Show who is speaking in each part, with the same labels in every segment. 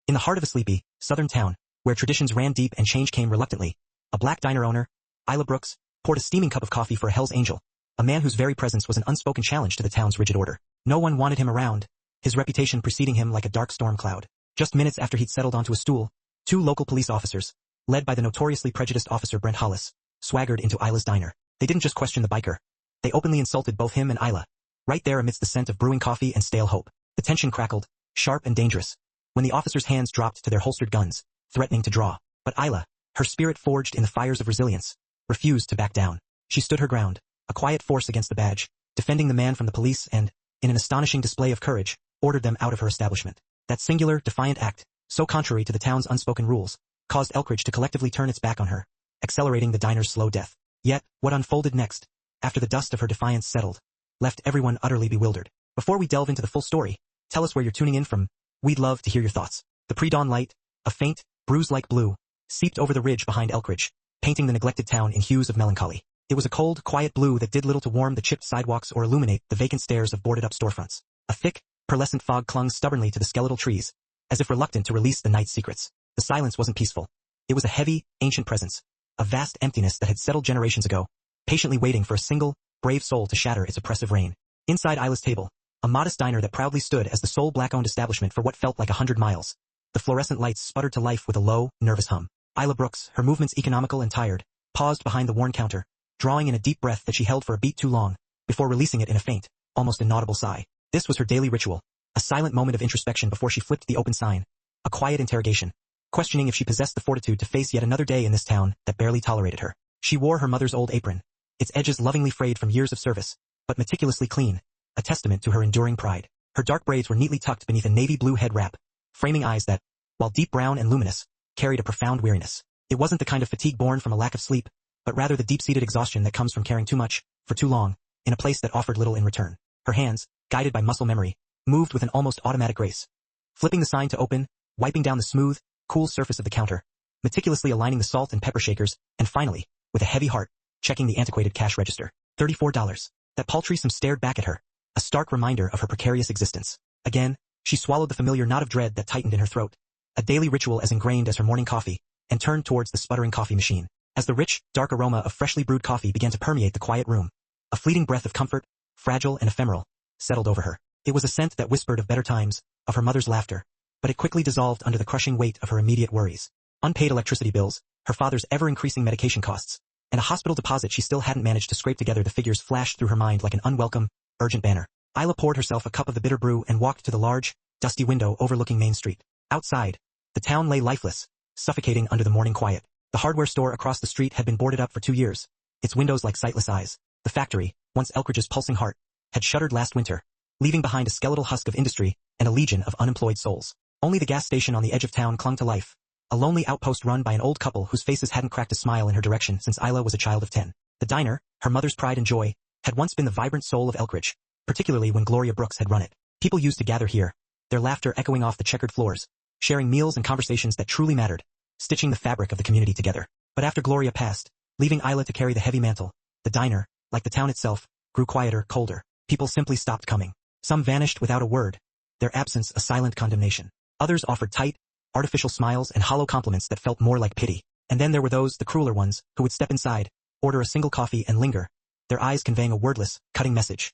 Speaker 1: In the heart of a sleepy, southern town, where traditions ran deep and change came reluctantly, a black diner owner, Isla Brooks, poured a steaming cup of coffee for a Hell's Angel, a man whose very presence was an unspoken challenge to the town's rigid order. No one wanted him around, his reputation preceding him like a dark storm cloud. Just minutes after he'd settled onto a stool, 2 local police officers, led by the notoriously prejudiced officer Brent Hollis, swaggered into Isla's diner. They didn't just question the biker. They openly insulted both him and Isla, right there amidst the scent of brewing coffee and stale hope. The tension crackled, sharp and dangerous, when the officers' hands dropped to their holstered guns, threatening to draw. But Isla, her spirit forged in the fires of resilience, refused to back down. She stood her ground, a quiet force against the badge, defending the man from the police and, in an astonishing display of courage, ordered them out of her establishment. That singular, defiant act, so contrary to the town's unspoken rules, caused Elkridge to collectively turn its back on her, accelerating the diner's slow death. Yet, what unfolded next, after the dust of her defiance settled, left everyone utterly bewildered. Before we delve into the full story, tell us where you're tuning in from. We'd love to hear your thoughts. The pre-dawn light, a faint, bruise-like blue, seeped over the ridge behind Elkridge, painting the neglected town in hues of melancholy. It was a cold, quiet blue that did little to warm the chipped sidewalks or illuminate the vacant stares of boarded-up storefronts. A thick, pearlescent fog clung stubbornly to the skeletal trees, as if reluctant to release the night's secrets. The silence wasn't peaceful. It was a heavy, ancient presence, a vast emptiness that had settled generations ago, patiently waiting for a single, brave soul to shatter its oppressive reign. Inside Isla's table, a modest diner that proudly stood as the sole black-owned establishment for what felt like 100 miles. The fluorescent lights sputtered to life with a low, nervous hum. Isla Brooks, her movements economical and tired, paused behind the worn counter, drawing in a deep breath that she held for a beat too long, before releasing it in a faint, almost inaudible sigh. This was her daily ritual, a silent moment of introspection before she flipped the open sign, a quiet interrogation, questioning if she possessed the fortitude to face yet another day in this town that barely tolerated her. She wore her mother's old apron, its edges lovingly frayed from years of service, but meticulously clean, a testament to her enduring pride. Her dark braids were neatly tucked beneath a navy blue head wrap, framing eyes that, while deep brown and luminous, carried a profound weariness. It wasn't the kind of fatigue born from a lack of sleep, but rather the deep-seated exhaustion that comes from caring too much, for too long, in a place that offered little in return. Her hands, guided by muscle memory, moved with an almost automatic grace, flipping the sign to open, wiping down the smooth, cool surface of the counter, meticulously aligning the salt and pepper shakers, and finally, with a heavy heart, checking the antiquated cash register. $34. That paltry sum stared back at her, a stark reminder of her precarious existence. Again, she swallowed the familiar knot of dread that tightened in her throat, a daily ritual as ingrained as her morning coffee, and turned towards the sputtering coffee machine. As the rich, dark aroma of freshly brewed coffee began to permeate the quiet room, a fleeting breath of comfort, fragile and ephemeral, settled over her. It was a scent that whispered of better times, of her mother's laughter, but it quickly dissolved under the crushing weight of her immediate worries. Unpaid electricity bills, her father's ever-increasing medication costs, and a hospital deposit she still hadn't managed to scrape together. The figures flashed through her mind like an unwelcome, urgent banner. Isla poured herself a cup of the bitter brew and walked to the large, dusty window overlooking Main Street. Outside, the town lay lifeless, suffocating under the morning quiet. The hardware store across the street had been boarded up for 2 years, its windows like sightless eyes. The factory, once Elkridge's pulsing heart, had shuttered last winter, leaving behind a skeletal husk of industry and a legion of unemployed souls. Only the gas station on the edge of town clung to life, a lonely outpost run by an old couple whose faces hadn't cracked a smile in her direction since Isla was a child of 10. The diner, her mother's pride and joy, had once been the vibrant soul of Elkridge, particularly when Gloria Brooks had run it. People used to gather here, their laughter echoing off the checkered floors, sharing meals and conversations that truly mattered, stitching the fabric of the community together. But after Gloria passed, leaving Isla to carry the heavy mantle, the diner, like the town itself, grew quieter, colder. People simply stopped coming. Some vanished without a word, their absence a silent condemnation. Others offered tight, artificial smiles and hollow compliments that felt more like pity. And then there were those, the crueler ones, who would step inside, order a single coffee and linger, their eyes conveying a wordless, cutting message.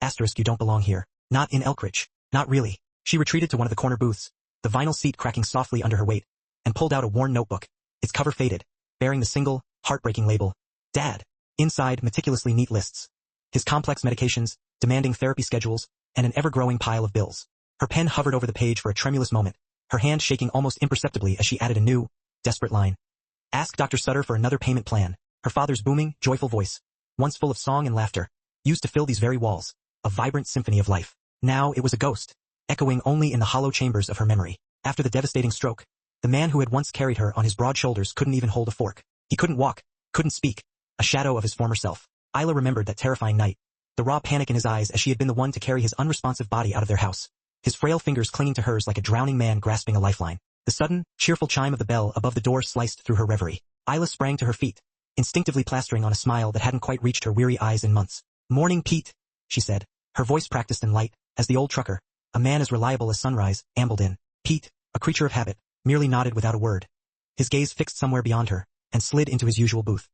Speaker 1: Asterisk, you don't belong here. Not in Elkridge. Not really. She retreated to one of the corner booths, the vinyl seat cracking softly under her weight, and pulled out a worn notebook, its cover faded, bearing the single, heartbreaking label, Dad. Inside, meticulously neat lists. His complex medications, demanding therapy schedules, and an ever-growing pile of bills. Her pen hovered over the page for a tremulous moment, her hand shaking almost imperceptibly as she added a new, desperate line. Ask Dr. Sutter for another payment plan. Her father's booming, joyful voice, once full of song and laughter, used to fill these very walls, a vibrant symphony of life. Now it was a ghost, echoing only in the hollow chambers of her memory. After the devastating stroke, the man who had once carried her on his broad shoulders couldn't even hold a fork. He couldn't walk, couldn't speak, a shadow of his former self. Isla remembered that terrifying night, the raw panic in his eyes as she had been the one to carry his unresponsive body out of their house, his frail fingers clinging to hers like a drowning man grasping a lifeline. The sudden, cheerful chime of the bell above the door sliced through her reverie. Isla sprang to her feet, instinctively plastering on a smile that hadn't quite reached her weary eyes in months. Morning, Pete, she said, her voice practiced and light, as the old trucker, a man as reliable as sunrise, ambled in. Pete, a creature of habit, merely nodded without a word. His gaze fixed somewhere beyond her, and slid into his usual booth.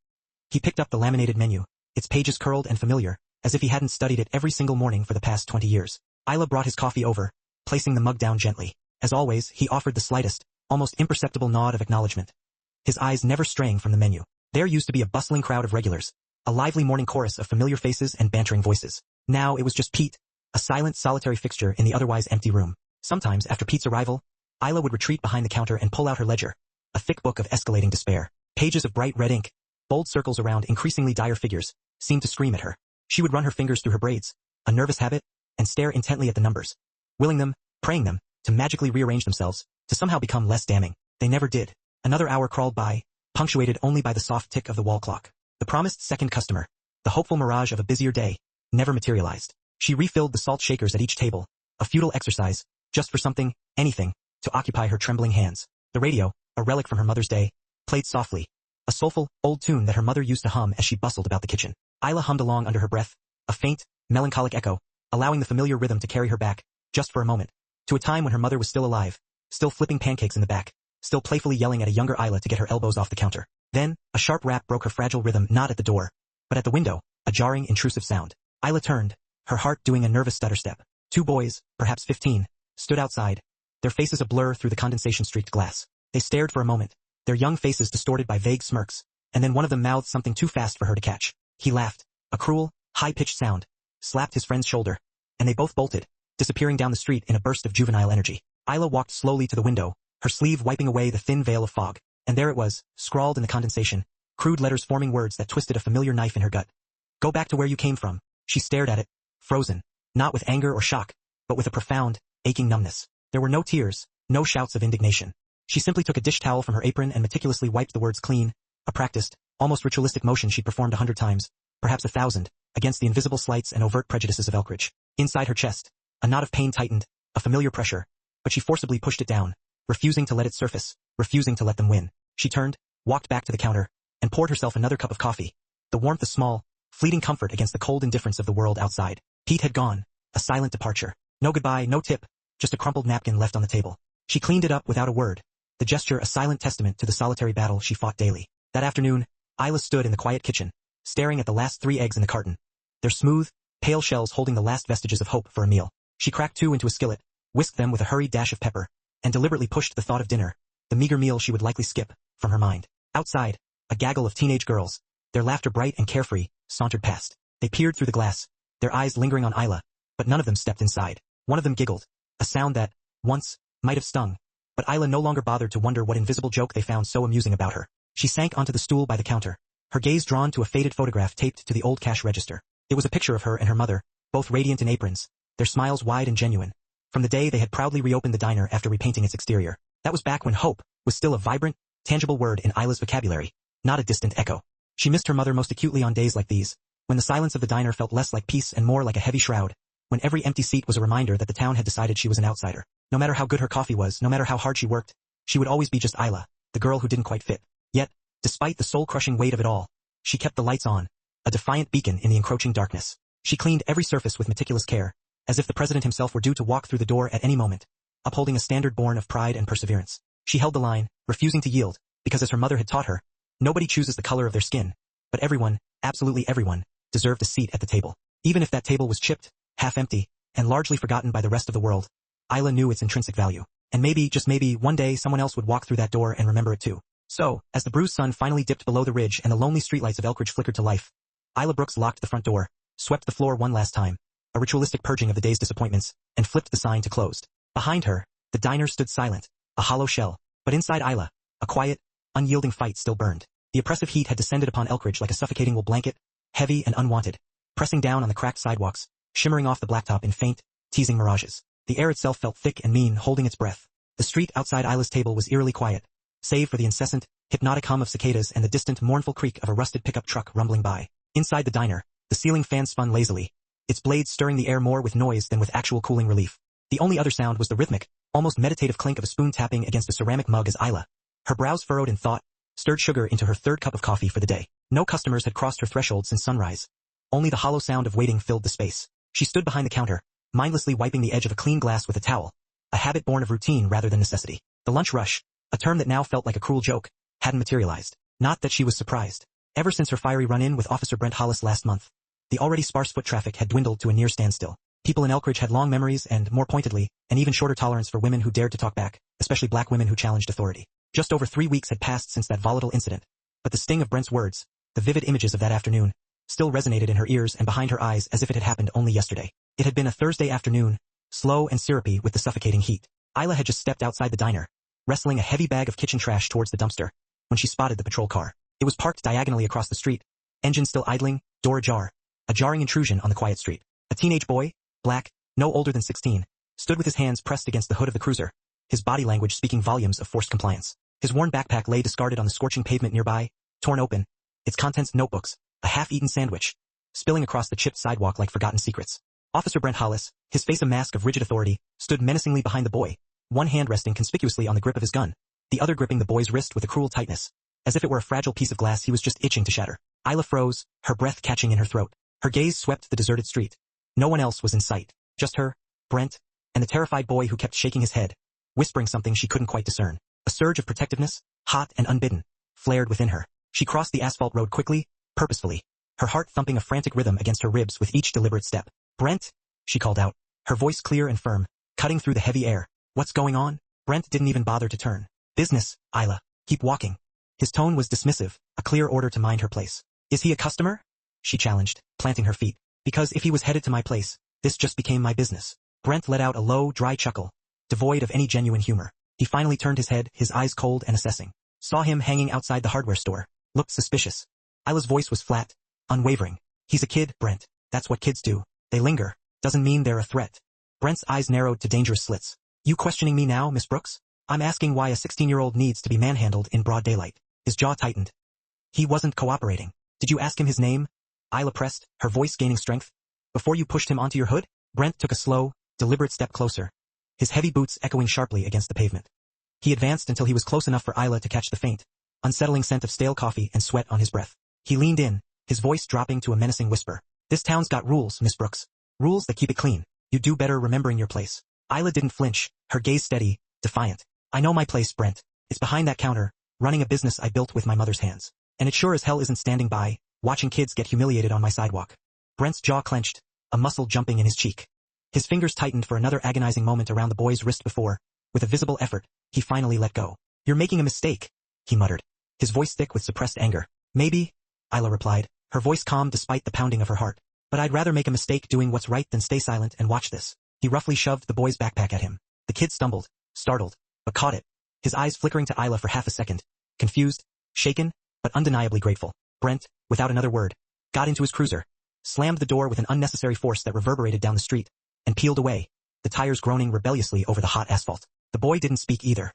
Speaker 1: He picked up the laminated menu, its pages curled and familiar, as if he hadn't studied it every single morning for the past 20 years. Isla brought his coffee over, placing the mug down gently. As always, he offered the slightest, almost imperceptible nod of acknowledgement, his eyes never straying from the menu. There used to be a bustling crowd of regulars, a lively morning chorus of familiar faces and bantering voices. Now it was just Pete, a silent, solitary fixture in the otherwise empty room. Sometimes, after Pete's arrival, Isla would retreat behind the counter and pull out her ledger, a thick book of escalating despair. Pages of bright red ink, bold circles around increasingly dire figures, seemed to scream at her. She would run her fingers through her braids, a nervous habit, and stare intently at the numbers, willing them, praying them, to magically rearrange themselves, to somehow become less damning. They never did. Another hour crawled by, punctuated only by the soft tick of the wall clock. The promised second customer, the hopeful mirage of a busier day, never materialized. She refilled the salt shakers at each table, a futile exercise, just for something, anything, to occupy her trembling hands. The radio, a relic from her mother's day, played softly, a soulful, old tune that her mother used to hum as she bustled about the kitchen. Isla hummed along under her breath, a faint, melancholic echo, allowing the familiar rhythm to carry her back, just for a moment, to a time when her mother was still alive, still flipping pancakes in the back, still playfully yelling at a younger Isla to get her elbows off the counter. Then, a sharp rap broke her fragile rhythm, not at the door, but at the window, a jarring, intrusive sound. Isla turned, her heart doing a nervous stutter step. 2 boys, perhaps 15, stood outside, their faces a blur through the condensation-streaked glass. They stared for a moment, their young faces distorted by vague smirks, and then one of them mouthed something too fast for her to catch. He laughed, a cruel, high-pitched sound, slapped his friend's shoulder, and they both bolted, disappearing down the street in a burst of juvenile energy. Isla walked slowly to the window, her sleeve wiping away the thin veil of fog, and there it was, scrawled in the condensation, crude letters forming words that twisted a familiar knife in her gut. Go back to where you came from. She stared at it, frozen, not with anger or shock, but with a profound, aching numbness. There were no tears, no shouts of indignation. She simply took a dish towel from her apron and meticulously wiped the words clean, a practiced, almost ritualistic motion she'd performed 100 times, perhaps 1,000, against the invisible slights and overt prejudices of Elkridge. Inside her chest, a knot of pain tightened, a familiar pressure, but she forcibly pushed it down, refusing to let it surface, refusing to let them win. She turned, walked back to the counter, and poured herself another cup of coffee, the warmth a small, fleeting comfort against the cold indifference of the world outside. Pete had gone, a silent departure. No goodbye, no tip, just a crumpled napkin left on the table. She cleaned it up without a word, the gesture a silent testament to the solitary battle she fought daily. That afternoon, Isla stood in the quiet kitchen, staring at the last 3 eggs in the carton, their smooth, pale shells holding the last vestiges of hope for a meal. She cracked 2 into a skillet, whisked them with a hurried dash of pepper, and deliberately pushed the thought of dinner, the meager meal she would likely skip, from her mind. Outside, a gaggle of teenage girls, their laughter bright and carefree, sauntered past. They peered through the glass, their eyes lingering on Isla, but none of them stepped inside. One of them giggled, a sound that, once, might have stung, but Isla no longer bothered to wonder what invisible joke they found so amusing about her. She sank onto the stool by the counter, her gaze drawn to a faded photograph taped to the old cash register. It was a picture of her and her mother, both radiant in aprons, their smiles wide and genuine, from the day they had proudly reopened the diner after repainting its exterior. That was back when hope was still a vibrant, tangible word in Isla's vocabulary, not a distant echo. She missed her mother most acutely on days like these, when the silence of the diner felt less like peace and more like a heavy shroud, when every empty seat was a reminder that the town had decided she was an outsider. No matter how good her coffee was, no matter how hard she worked, she would always be just Isla, the girl who didn't quite fit. Yet, despite the soul-crushing weight of it all, she kept the lights on, a defiant beacon in the encroaching darkness. She cleaned every surface with meticulous care, as if the president himself were due to walk through the door at any moment, upholding a standard born of pride and perseverance. She held the line, refusing to yield, because as her mother had taught her, nobody chooses the color of their skin, but everyone, absolutely everyone, deserved a seat at the table. Even if that table was chipped, half empty, and largely forgotten by the rest of the world, Isla knew its intrinsic value. And maybe, just maybe, one day someone else would walk through that door and remember it too. So, as the bruised sun finally dipped below the ridge and the lonely streetlights of Elkridge flickered to life, Isla Brooks locked the front door, swept the floor one last time, a ritualistic purging of the day's disappointments, and flipped the sign to closed. Behind her, the diner stood silent, a hollow shell, but inside Isla, a quiet, unyielding fight still burned. The oppressive heat had descended upon Elkridge like a suffocating wool blanket, heavy and unwanted, pressing down on the cracked sidewalks, shimmering off the blacktop in faint, teasing mirages. The air itself felt thick and mean, holding its breath. The street outside Isla's table was eerily quiet, save for the incessant, hypnotic hum of cicadas and the distant, mournful creak of a rusted pickup truck rumbling by. Inside the diner, the ceiling fan spun lazily, its blades stirring the air more with noise than with actual cooling relief. The only other sound was the rhythmic, almost meditative clink of a spoon tapping against a ceramic mug as Isla, her brows furrowed in thought, stirred sugar into her 3rd cup of coffee for the day. No customers had crossed her threshold since sunrise. Only the hollow sound of waiting filled the space. She stood behind the counter, mindlessly wiping the edge of a clean glass with a towel, a habit born of routine rather than necessity. The lunch rush, a term that now felt like a cruel joke, hadn't materialized. Not that she was surprised. Ever since her fiery run-in with Officer Brent Hollis last month, the already sparse foot traffic had dwindled to a near standstill. People in Elkridge had long memories and, more pointedly, an even shorter tolerance for women who dared to talk back, especially black women who challenged authority. Just over 3 weeks had passed since that volatile incident, but the sting of Brent's words, the vivid images of that afternoon, still resonated in her ears and behind her eyes as if it had happened only yesterday. It had been a Thursday afternoon, slow and syrupy with the suffocating heat. Isla had just stepped outside the diner, wrestling a heavy bag of kitchen trash towards the dumpster, when she spotted the patrol car. It was parked diagonally across the street, engine still idling, door ajar, a jarring intrusion on the quiet street. A teenage boy, black, no older than 16, stood with his hands pressed against the hood of the cruiser, his body language speaking volumes of forced compliance. His worn backpack lay discarded on the scorching pavement nearby, torn open, its contents notebooks, a half-eaten sandwich, spilling across the chipped sidewalk like forgotten secrets. Officer Brent Hollis, his face a mask of rigid authority, stood menacingly behind the boy, one hand resting conspicuously on the grip of his gun, the other gripping the boy's wrist with a cruel tightness, as if it were a fragile piece of glass he was just itching to shatter. Isla froze, her breath catching in her throat. Her gaze swept the deserted street. No one else was in sight, just her, Brent, and the terrified boy who kept shaking his head, whispering something she couldn't quite discern. A surge of protectiveness, hot and unbidden, flared within her. She crossed the asphalt road quickly, purposefully, her heart thumping a frantic rhythm against her ribs with each deliberate step. "Brent," she called out, her voice clear and firm, cutting through the heavy air. "What's going on?" Brent didn't even bother to turn. "Business, Isla. Keep walking." His tone was dismissive, a clear order to mind her place. "Is he a customer?" she challenged, planting her feet. "Because if he was headed to my place, this just became my business." Brent let out a low, dry chuckle, devoid of any genuine humor. He finally turned his head, his eyes cold and assessing. Saw him hanging outside the hardware store. Looked suspicious. Isla's voice was flat, unwavering. "He's a kid, Brent. That's what kids do. They linger. Doesn't mean they're a threat." Brent's eyes narrowed to dangerous slits. "You questioning me now, Miss Brooks? I'm asking why a 16-year-old needs to be manhandled in broad daylight." His jaw tightened. He wasn't cooperating. "Did you ask him his name?" Isla pressed, her voice gaining strength. "Before you pushed him onto your hood?" Brent took a slow, deliberate step closer, his heavy boots echoing sharply against the pavement. He advanced until he was close enough for Isla to catch the faint, unsettling scent of stale coffee and sweat on his breath. He leaned in, his voice dropping to a menacing whisper. "This town's got rules, Miss Brooks. Rules that keep it clean. You do better remembering your place." Isla didn't flinch, her gaze steady, defiant. "I know my place, Brent. It's behind that counter, running a business I built with my mother's hands. And it sure as hell isn't standing by, watching kids get humiliated on my sidewalk." Brent's jaw clenched, a muscle jumping in his cheek. His fingers tightened for another agonizing moment around the boy's wrist before, with a visible effort, he finally let go. "You're making a mistake," he muttered, his voice thick with suppressed anger. "Maybe," Isla replied, her voice calm despite the pounding of her heart. "But I'd rather make a mistake doing what's right than stay silent and watch this." He roughly shoved the boy's backpack at him. The kid stumbled, startled, but caught it, his eyes flickering to Isla for half a second, confused, shaken, but undeniably grateful. Brent, without another word, got into his cruiser, slammed the door with an unnecessary force that reverberated down the street, and peeled away, the tires groaning rebelliously over the hot asphalt. The boy didn't speak either.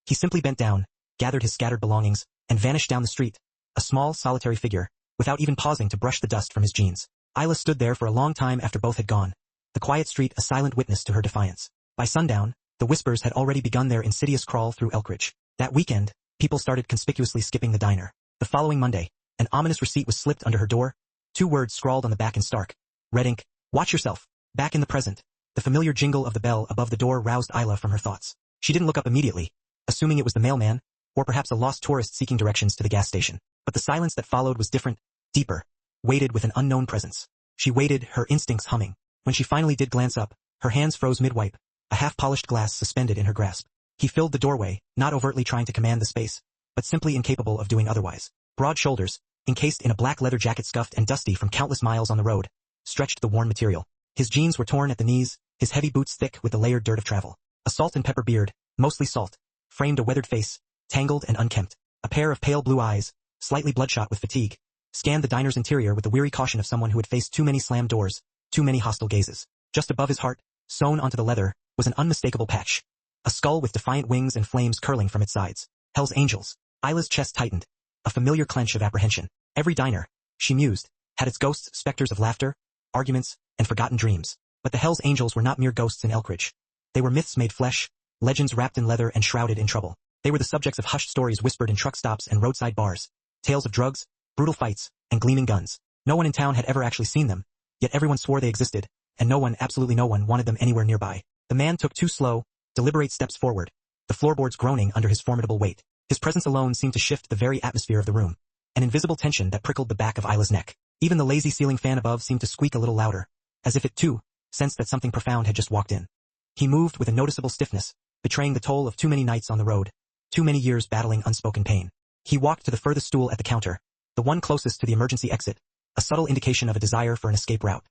Speaker 1: He simply bent down, gathered his scattered belongings, and vanished down the street, a small, solitary figure, without even pausing to brush the dust from his jeans. Isla stood there for a long time after both had gone, the quiet street a silent witness to her defiance. By sundown, the whispers had already begun their insidious crawl through Elkridge. That weekend, people started conspicuously skipping the diner. The following Monday, an ominous receipt was slipped under her door, 2 words scrawled on the back in stark red ink: "Watch yourself." Back in the present, the familiar jingle of the bell above the door roused Isla from her thoughts. She didn't look up immediately, assuming it was the mailman, or perhaps a lost tourist seeking directions to the gas station. But the silence that followed was different, deeper, weighted with an unknown presence. She waited, her instincts humming. When she finally did glance up, her hands froze mid-wipe, a half-polished glass suspended in her grasp. He filled the doorway, not overtly trying to command the space, but simply incapable of doing otherwise. Broad shoulders, encased in a black leather jacket scuffed and dusty from countless miles on the road, stretched the worn material. His jeans were torn at the knees, his heavy boots thick with the layered dirt of travel. A salt and pepper beard, mostly salt, framed a weathered face, tangled and unkempt. A pair of pale blue eyes, slightly bloodshot with fatigue, scanned the diner's interior with the weary caution of someone who had faced too many slammed doors, too many hostile gazes. Just above his heart, sewn onto the leather, was an unmistakable patch. A skull with defiant wings and flames curling from its sides. Hell's Angels. Isla's chest tightened, a familiar clench of apprehension. Every diner, she mused, had its ghosts, specters of laughter, arguments, and forgotten dreams. But the Hell's Angels were not mere ghosts in Elkridge. They were myths made flesh, legends wrapped in leather and shrouded in trouble. They were the subjects of hushed stories whispered in truck stops and roadside bars, tales of drugs, brutal fights, and gleaming guns. No one in town had ever actually seen them, yet everyone swore they existed, and no one, absolutely no one, wanted them anywhere nearby. The man took 2 slow, deliberate steps forward, the floorboards groaning under his formidable weight. His presence alone seemed to shift the very atmosphere of the room, an invisible tension that prickled the back of Isla's neck. Even the lazy ceiling fan above seemed to squeak a little louder, as if it too sensed that something profound had just walked in. He moved with a noticeable stiffness, betraying the toll of too many nights on the road, too many years battling unspoken pain. He walked to the furthest stool at the counter, the one closest to the emergency exit, a subtle indication of a desire for an escape route.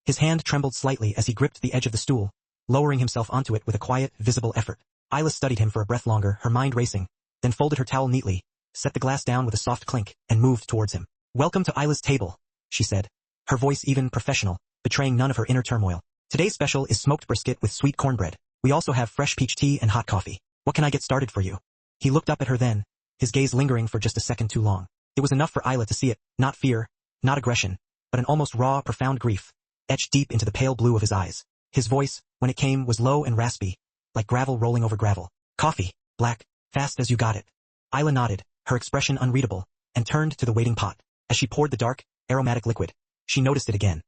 Speaker 1: His hand trembled slightly as he gripped the edge of the stool, lowering himself onto it with a quiet, visible effort. Isla studied him for a breath longer, her mind racing, then folded her towel neatly, set the glass down with a soft clink, and moved towards him. "Welcome to Isla's table," she said, her voice even professional, betraying none of her inner turmoil. "Today's special is smoked brisket with sweet cornbread. We also have fresh peach tea and hot coffee. What can I get started for you?" He looked up at her then, his gaze lingering for just a second too long. It was enough for Isla to see it, not fear, not aggression, but an almost raw, profound grief, etched deep into the pale blue of his eyes. His voice, when it came, was low and raspy, like gravel rolling over gravel. "Coffee, black, fast as you got it." Isla nodded, her expression unreadable, and turned to the waiting pot. As she poured the dark, aromatic liquid, she noticed it again.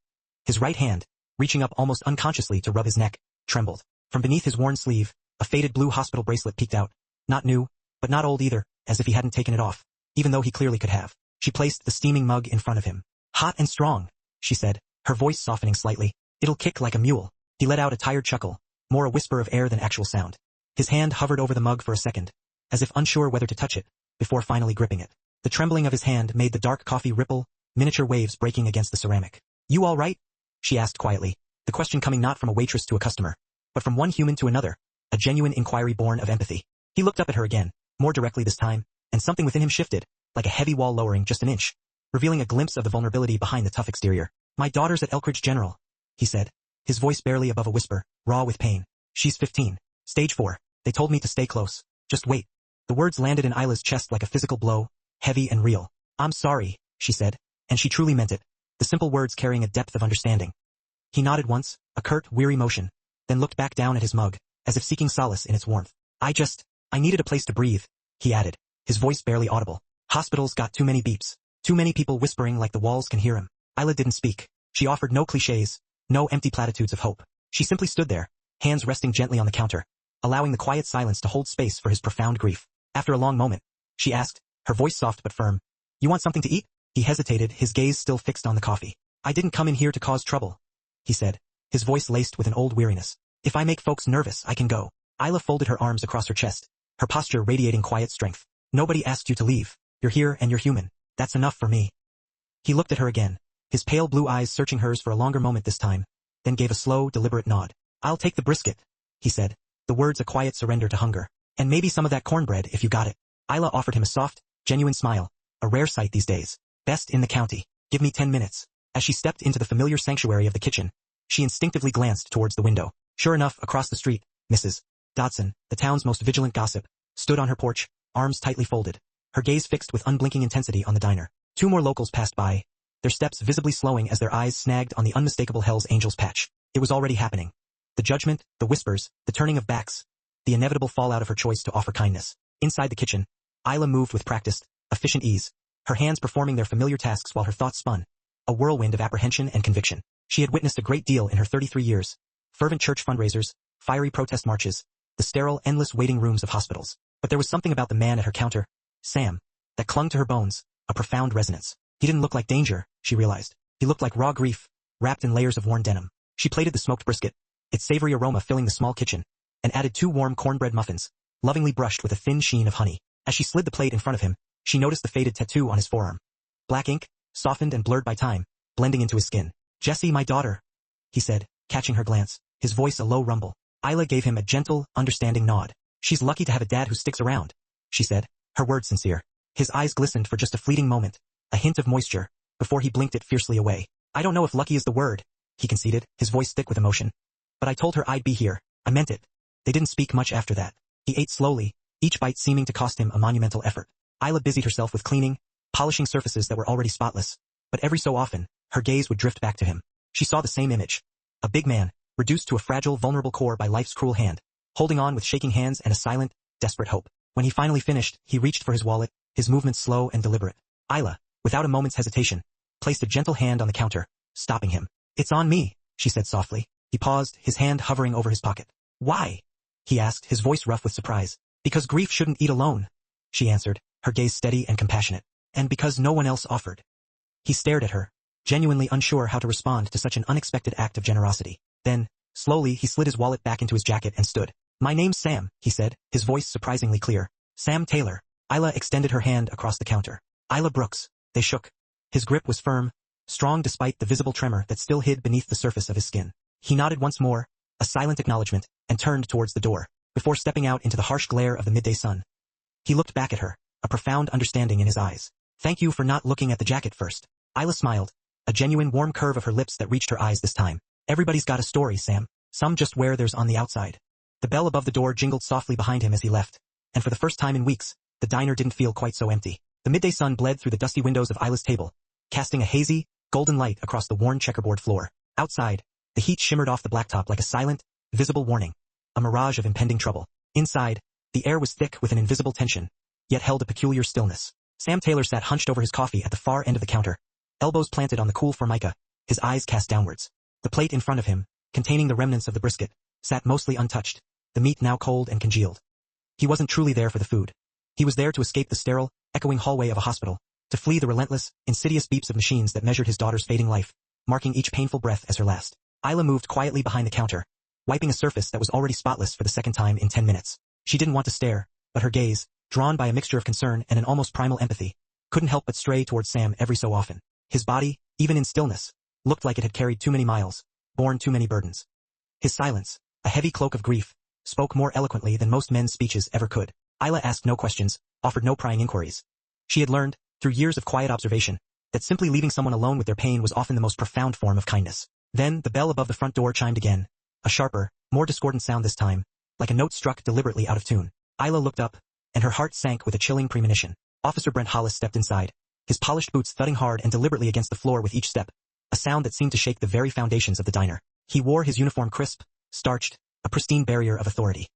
Speaker 1: His right hand, reaching up almost unconsciously to rub his neck, trembled. From beneath his worn sleeve, a faded blue hospital bracelet peeked out. Not new, but not old either, as if he hadn't taken it off, even though he clearly could have. She placed the steaming mug in front of him. "Hot and strong," she said, her voice softening slightly. "It'll kick like a mule." He let out a tired chuckle, more a whisper of air than actual sound. His hand hovered over the mug for a second, as if unsure whether to touch it, before finally gripping it. The trembling of his hand made the dark coffee ripple, miniature waves breaking against the ceramic. "You all right?" she asked quietly, the question coming not from a waitress to a customer, but from one human to another, a genuine inquiry born of empathy. He looked up at her again, more directly this time, and something within him shifted, like a heavy wall lowering just an inch, revealing a glimpse of the vulnerability behind the tough exterior. "My daughter's at Elkridge General," he said, his voice barely above a whisper, raw with pain. "She's 15. Stage 4. They told me to stay close. Just wait." The words landed in Isla's chest like a physical blow, heavy and real. "I'm sorry," she said, and she truly meant it, the simple words carrying a depth of understanding. He nodded once, a curt, weary motion, then looked back down at his mug, as if seeking solace in its warmth. I needed a place to breathe," he added, his voice barely audible. "Hospitals got too many beeps, too many people whispering like the walls can hear him." Isla didn't speak. She offered no cliches, no empty platitudes of hope. She simply stood there, hands resting gently on the counter, allowing the quiet silence to hold space for his profound grief. After a long moment, she asked, her voice soft but firm, "You want something to eat?" He hesitated, his gaze still fixed on the coffee. "I didn't come in here to cause trouble," he said, his voice laced with an old weariness. "If I make folks nervous, I can go." Isla folded her arms across her chest, her posture radiating quiet strength. "Nobody asked you to leave. You're here and you're human. That's enough for me." He looked at her again, his pale blue eyes searching hers for a longer moment this time, then gave a slow, deliberate nod. "I'll take the brisket," he said, the words a quiet surrender to hunger. "And maybe some of that cornbread if you got it." Isla offered him a soft, genuine smile, a rare sight these days. "Best in the county. Give me 10 minutes. As she stepped into the familiar sanctuary of the kitchen, she instinctively glanced towards the window. Sure enough, across the street, Mrs. Dodson, the town's most vigilant gossip, stood on her porch, arms tightly folded, her gaze fixed with unblinking intensity on the diner. 2 more locals passed by, their steps visibly slowing as their eyes snagged on the unmistakable Hell's Angels patch. It was already happening. The judgment, the whispers, the turning of backs, the inevitable fallout of her choice to offer kindness. Inside the kitchen, Isla moved with practiced, efficient ease, her hands performing their familiar tasks while her thoughts spun, a whirlwind of apprehension and conviction. She had witnessed a great deal in her 33 years, fervent church fundraisers, fiery protest marches, the sterile, endless waiting rooms of hospitals. But there was something about the man at her counter, Sam, that clung to her bones, a profound resonance. He didn't look like danger, she realized. He looked like raw grief, wrapped in layers of worn denim. She plated the smoked brisket, its savory aroma filling the small kitchen, and added 2 warm cornbread muffins, lovingly brushed with a thin sheen of honey. As she slid the plate in front of him, she noticed the faded tattoo on his forearm. Black ink, softened and blurred by time, blending into his skin. "Jessie, my daughter," he said, catching her glance, his voice a low rumble. Isla gave him a gentle, understanding nod. "She's lucky to have a dad who sticks around," she said, her words sincere. His eyes glistened for just a fleeting moment, a hint of moisture, before he blinked it fiercely away. "I don't know if lucky is the word," he conceded, his voice thick with emotion. "But I told her I'd be here. I meant it." They didn't speak much after that. He ate slowly, each bite seeming to cost him a monumental effort. Isla busied herself with cleaning, polishing surfaces that were already spotless, but every so often, her gaze would drift back to him. She saw the same image. A big man, reduced to a fragile, vulnerable core by life's cruel hand, holding on with shaking hands and a silent, desperate hope. When he finally finished, he reached for his wallet, his movements slow and deliberate. Isla, without a moment's hesitation, placed a gentle hand on the counter, stopping him. "It's on me," she said softly. He paused, his hand hovering over his pocket. "Why?" he asked, his voice rough with surprise. Because grief shouldn't eat alone, she answered, her gaze steady and compassionate. And because no one else offered. He stared at her, genuinely unsure how to respond to such an unexpected act of generosity. Then, slowly he slid his wallet back into his jacket and stood. My name's Sam, he said, his voice surprisingly clear. Sam Taylor. Isla extended her hand across the counter. Isla Brooks. They shook. His grip was firm, strong despite the visible tremor that still hid beneath the surface of his skin. He nodded once more, a silent acknowledgement, and turned towards the door, before stepping out into the harsh glare of the midday sun. He looked back at her, a profound understanding in his eyes. Thank you for not looking at the jacket first. Isla smiled, a genuine warm curve of her lips that reached her eyes this time. Everybody's got a story, Sam. Some just wear theirs on the outside. The bell above the door jingled softly behind him as he left, and for the first time in weeks, the diner didn't feel quite so empty. The midday sun bled through the dusty windows of Isla's table, casting a hazy, golden light across the worn checkerboard floor. Outside, the heat shimmered off the blacktop like a silent, visible warning, a mirage of impending trouble. Inside, the air was thick with an invisible tension, yet held a peculiar stillness. Sam Taylor sat hunched over his coffee at the far end of the counter, elbows planted on the cool formica, his eyes cast downwards. The plate in front of him, containing the remnants of the brisket, sat mostly untouched, the meat now cold and congealed. He wasn't truly there for the food. He was there to escape the sterile, echoing hallway of a hospital, to flee the relentless, insidious beeps of machines that measured his daughter's fading life, marking each painful breath as her last. Isla moved quietly behind the counter, wiping a surface that was already spotless for the second time in 10 minutes. She didn't want to stare, but her gaze, drawn by a mixture of concern and an almost primal empathy, couldn't help but stray towards Sam every so often. His body, even in stillness, looked like it had carried too many miles, borne too many burdens. His silence, a heavy cloak of grief, spoke more eloquently than most men's speeches ever could. Isla asked no questions, offered no prying inquiries. She had learned, through years of quiet observation, that simply leaving someone alone with their pain was often the most profound form of kindness. Then, the bell above the front door chimed again, a sharper, more discordant sound this time, like a note struck deliberately out of tune. Isla looked up, and her heart sank with a chilling premonition. Officer Brent Hollis stepped inside, his polished boots thudding hard and deliberately against the floor with each step, a sound that seemed to shake the very foundations of the diner. He wore his uniform crisp, starched, a pristine barrier of authority.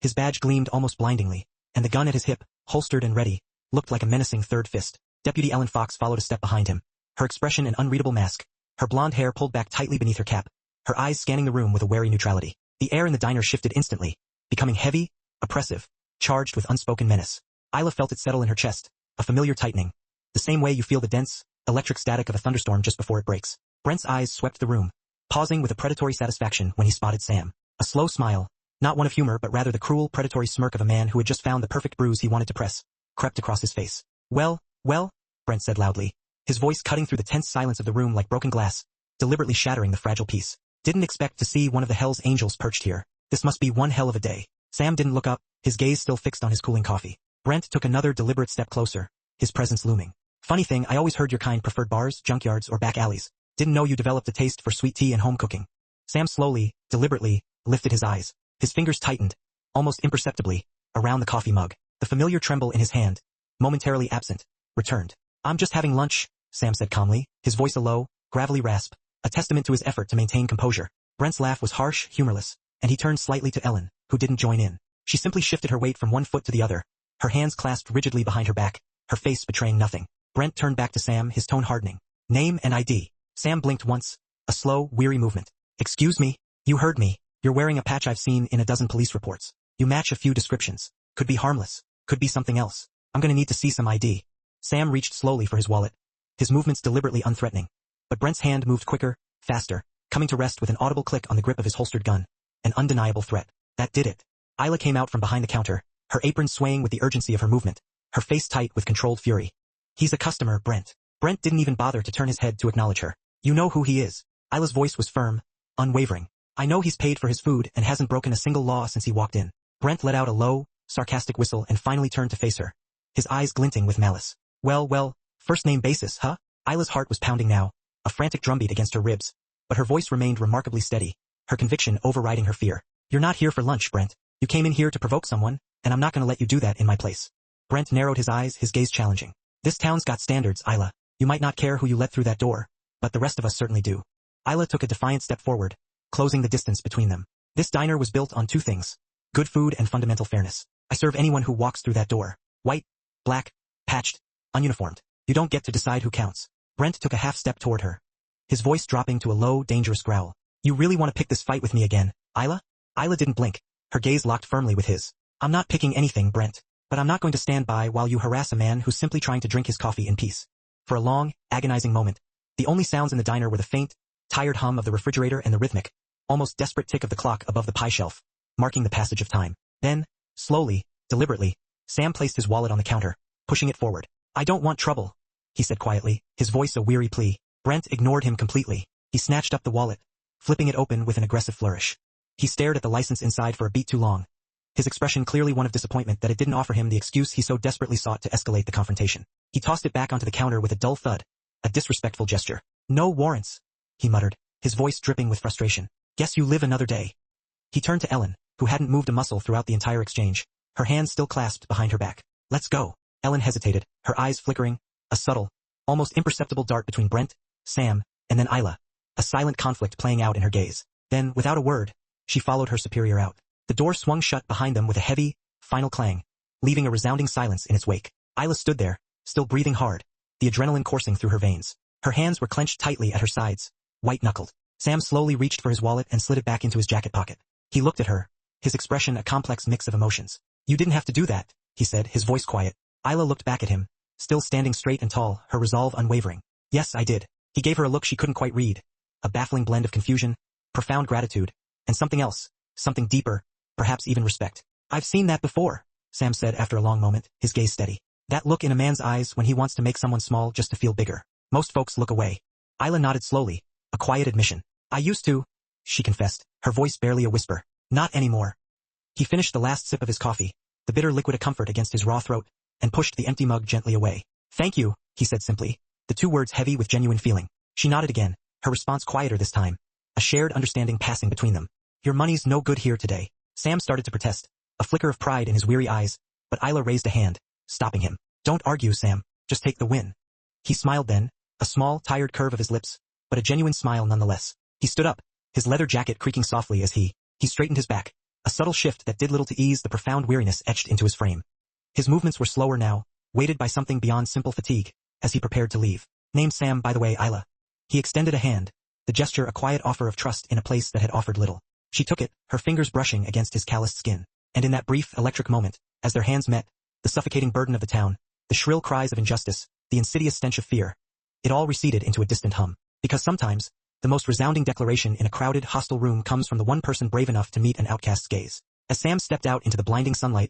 Speaker 1: His badge gleamed almost blindingly, and the gun at his hip, holstered and ready, looked like a menacing third fist. Deputy Ellen Fox followed a step behind him, her expression an unreadable mask, her blonde hair pulled back tightly beneath her cap, her eyes scanning the room with a wary neutrality. The air in the diner shifted instantly, becoming heavy, oppressive, charged with unspoken menace. Isla felt it settle in her chest, a familiar tightening, the same way you feel the dense, electric static of a thunderstorm just before it breaks. Brent's eyes swept the room, pausing with a predatory satisfaction when he spotted Sam. A slow smile, not one of humor but rather the cruel, predatory smirk of a man who had just found the perfect bruise he wanted to press, crept across his face. Well, Brent said loudly, his voice cutting through the tense silence of the room like broken glass, deliberately shattering the fragile peace. Didn't expect to see one of the Hell's Angels perched here. This must be one hell of a day. Sam didn't look up, his gaze still fixed on his cooling coffee. Brent took another deliberate step closer, his presence looming. Funny thing, I always heard your kind preferred bars, junkyards, or back alleys. Didn't know you developed a taste for sweet tea and home cooking. Sam slowly, deliberately, lifted his eyes. His fingers tightened, almost imperceptibly, around the coffee mug. The familiar tremble in his hand, momentarily absent, returned. I'm just having lunch, Sam said calmly, his voice a low, gravelly rasp, a testament to his effort to maintain composure. Brent's laugh was harsh, humorless, and he turned slightly to Ellen, who didn't join in. She simply shifted her weight from one foot to the other, her hands clasped rigidly behind her back, her face betraying nothing. Brent turned back to Sam, his tone hardening. Name and ID. Sam blinked once, a slow, weary movement. Excuse me, you heard me. You're wearing a patch I've seen in a dozen police reports. You match a few descriptions. Could be harmless, could be something else. I'm gonna need to see some ID. Sam reached slowly for his wallet, his movements deliberately unthreatening. But Brent's hand moved quicker, faster, coming to rest with an audible click on the grip of his holstered gun. An undeniable threat. That did it. Isla came out from behind the counter, her apron swaying with the urgency of her movement, her face tight with controlled fury. He's a customer, Brent. Brent didn't even bother to turn his head to acknowledge her. You know who he is. Isla's voice was firm, unwavering. I know he's paid for his food and hasn't broken a single law since he walked in. Brent let out a low, sarcastic whistle and finally turned to face her, his eyes glinting with malice. Well, first name basis, huh? Isla's heart was pounding now, a frantic drumbeat against her ribs, but her voice remained remarkably steady, her conviction overriding her fear. You're not here for lunch, Brent. You came in here to provoke someone, and I'm not gonna let you do that in my place. Brent narrowed his eyes, his gaze challenging. This town's got standards, Isla. You might not care who you let through that door, but the rest of us certainly do. Isla took a defiant step forward, closing the distance between them. This diner was built on two things: good food and fundamental fairness. I serve anyone who walks through that door. White, black, patched, ununiformed. You don't get to decide who counts. Brent took a half step toward her, his voice dropping to a low, dangerous growl. You really want to pick this fight with me again, Isla? Isla didn't blink, her gaze locked firmly with his. I'm not picking anything, Brent, but I'm not going to stand by while you harass a man who's simply trying to drink his coffee in peace. For a long, agonizing moment, the only sounds in the diner were the faint, tired hum of the refrigerator and the rhythmic, almost desperate tick of the clock above the pie shelf, marking the passage of time. Then, slowly, deliberately, Sam placed his wallet on the counter, pushing it forward. I don't want trouble, he said quietly, his voice a weary plea. Brent ignored him completely. He snatched up the wallet, flipping it open with an aggressive flourish. He stared at the license inside for a beat too long, his expression clearly one of disappointment that it didn't offer him the excuse he so desperately sought to escalate the confrontation. He tossed it back onto the counter with a dull thud, a disrespectful gesture. No warrants, he muttered, his voice dripping with frustration. Guess you live another day. He turned to Ellen, who hadn't moved a muscle throughout the entire exchange, her hands still clasped behind her back. Let's go. Ellen hesitated, her eyes flickering, a subtle, almost imperceptible dart between Brent, Sam, and then Isla, a silent conflict playing out in her gaze. Then, without a word, she followed her superior out. The door swung shut behind them with a heavy, final clang, leaving a resounding silence in its wake. Isla stood there, still breathing hard, the adrenaline coursing through her veins. Her hands were clenched tightly at her sides, white-knuckled. Sam slowly reached for his wallet and slid it back into his jacket pocket. He looked at her, his expression a complex mix of emotions. You didn't have to do that, he said, his voice quiet. Isla looked back at him, still standing straight and tall, her resolve unwavering. Yes, I did. He gave her a look she couldn't quite read, a baffling blend of confusion, profound gratitude, and something else, something deeper, perhaps even respect. I've seen that before, Sam said after a long moment, his gaze steady. That look in a man's eyes when he wants to make someone small just to feel bigger. Most folks look away. Isla nodded slowly, a quiet admission. I used to, she confessed, her voice barely a whisper. Not anymore. He finished the last sip of his coffee, the bitter liquid a comfort against his raw throat, and pushed the empty mug gently away. Thank you, he said simply, the two words heavy with genuine feeling. She nodded again, her response quieter this time, a shared understanding passing between them. Your money's no good here today. Sam started to protest, a flicker of pride in his weary eyes, but Isla raised a hand, stopping him. Don't argue, Sam, just take the win. He smiled then, a small, tired curve of his lips, but a genuine smile nonetheless. He stood up, his leather jacket creaking softly as he straightened his back, a subtle shift that did little to ease the profound weariness etched into his frame. His movements were slower now, weighted by something beyond simple fatigue, as he prepared to leave. Named Sam, by the way, Isla. He extended a hand, the gesture a quiet offer of trust in a place that had offered little. She took it, her fingers brushing against his calloused skin. And in that brief, electric moment, as their hands met, the suffocating burden of the town, the shrill cries of injustice, the insidious stench of fear, it all receded into a distant hum. Because sometimes, the most resounding declaration in a crowded, hostile room comes from the one person brave enough to meet an outcast's gaze. As Sam stepped out into the blinding sunlight,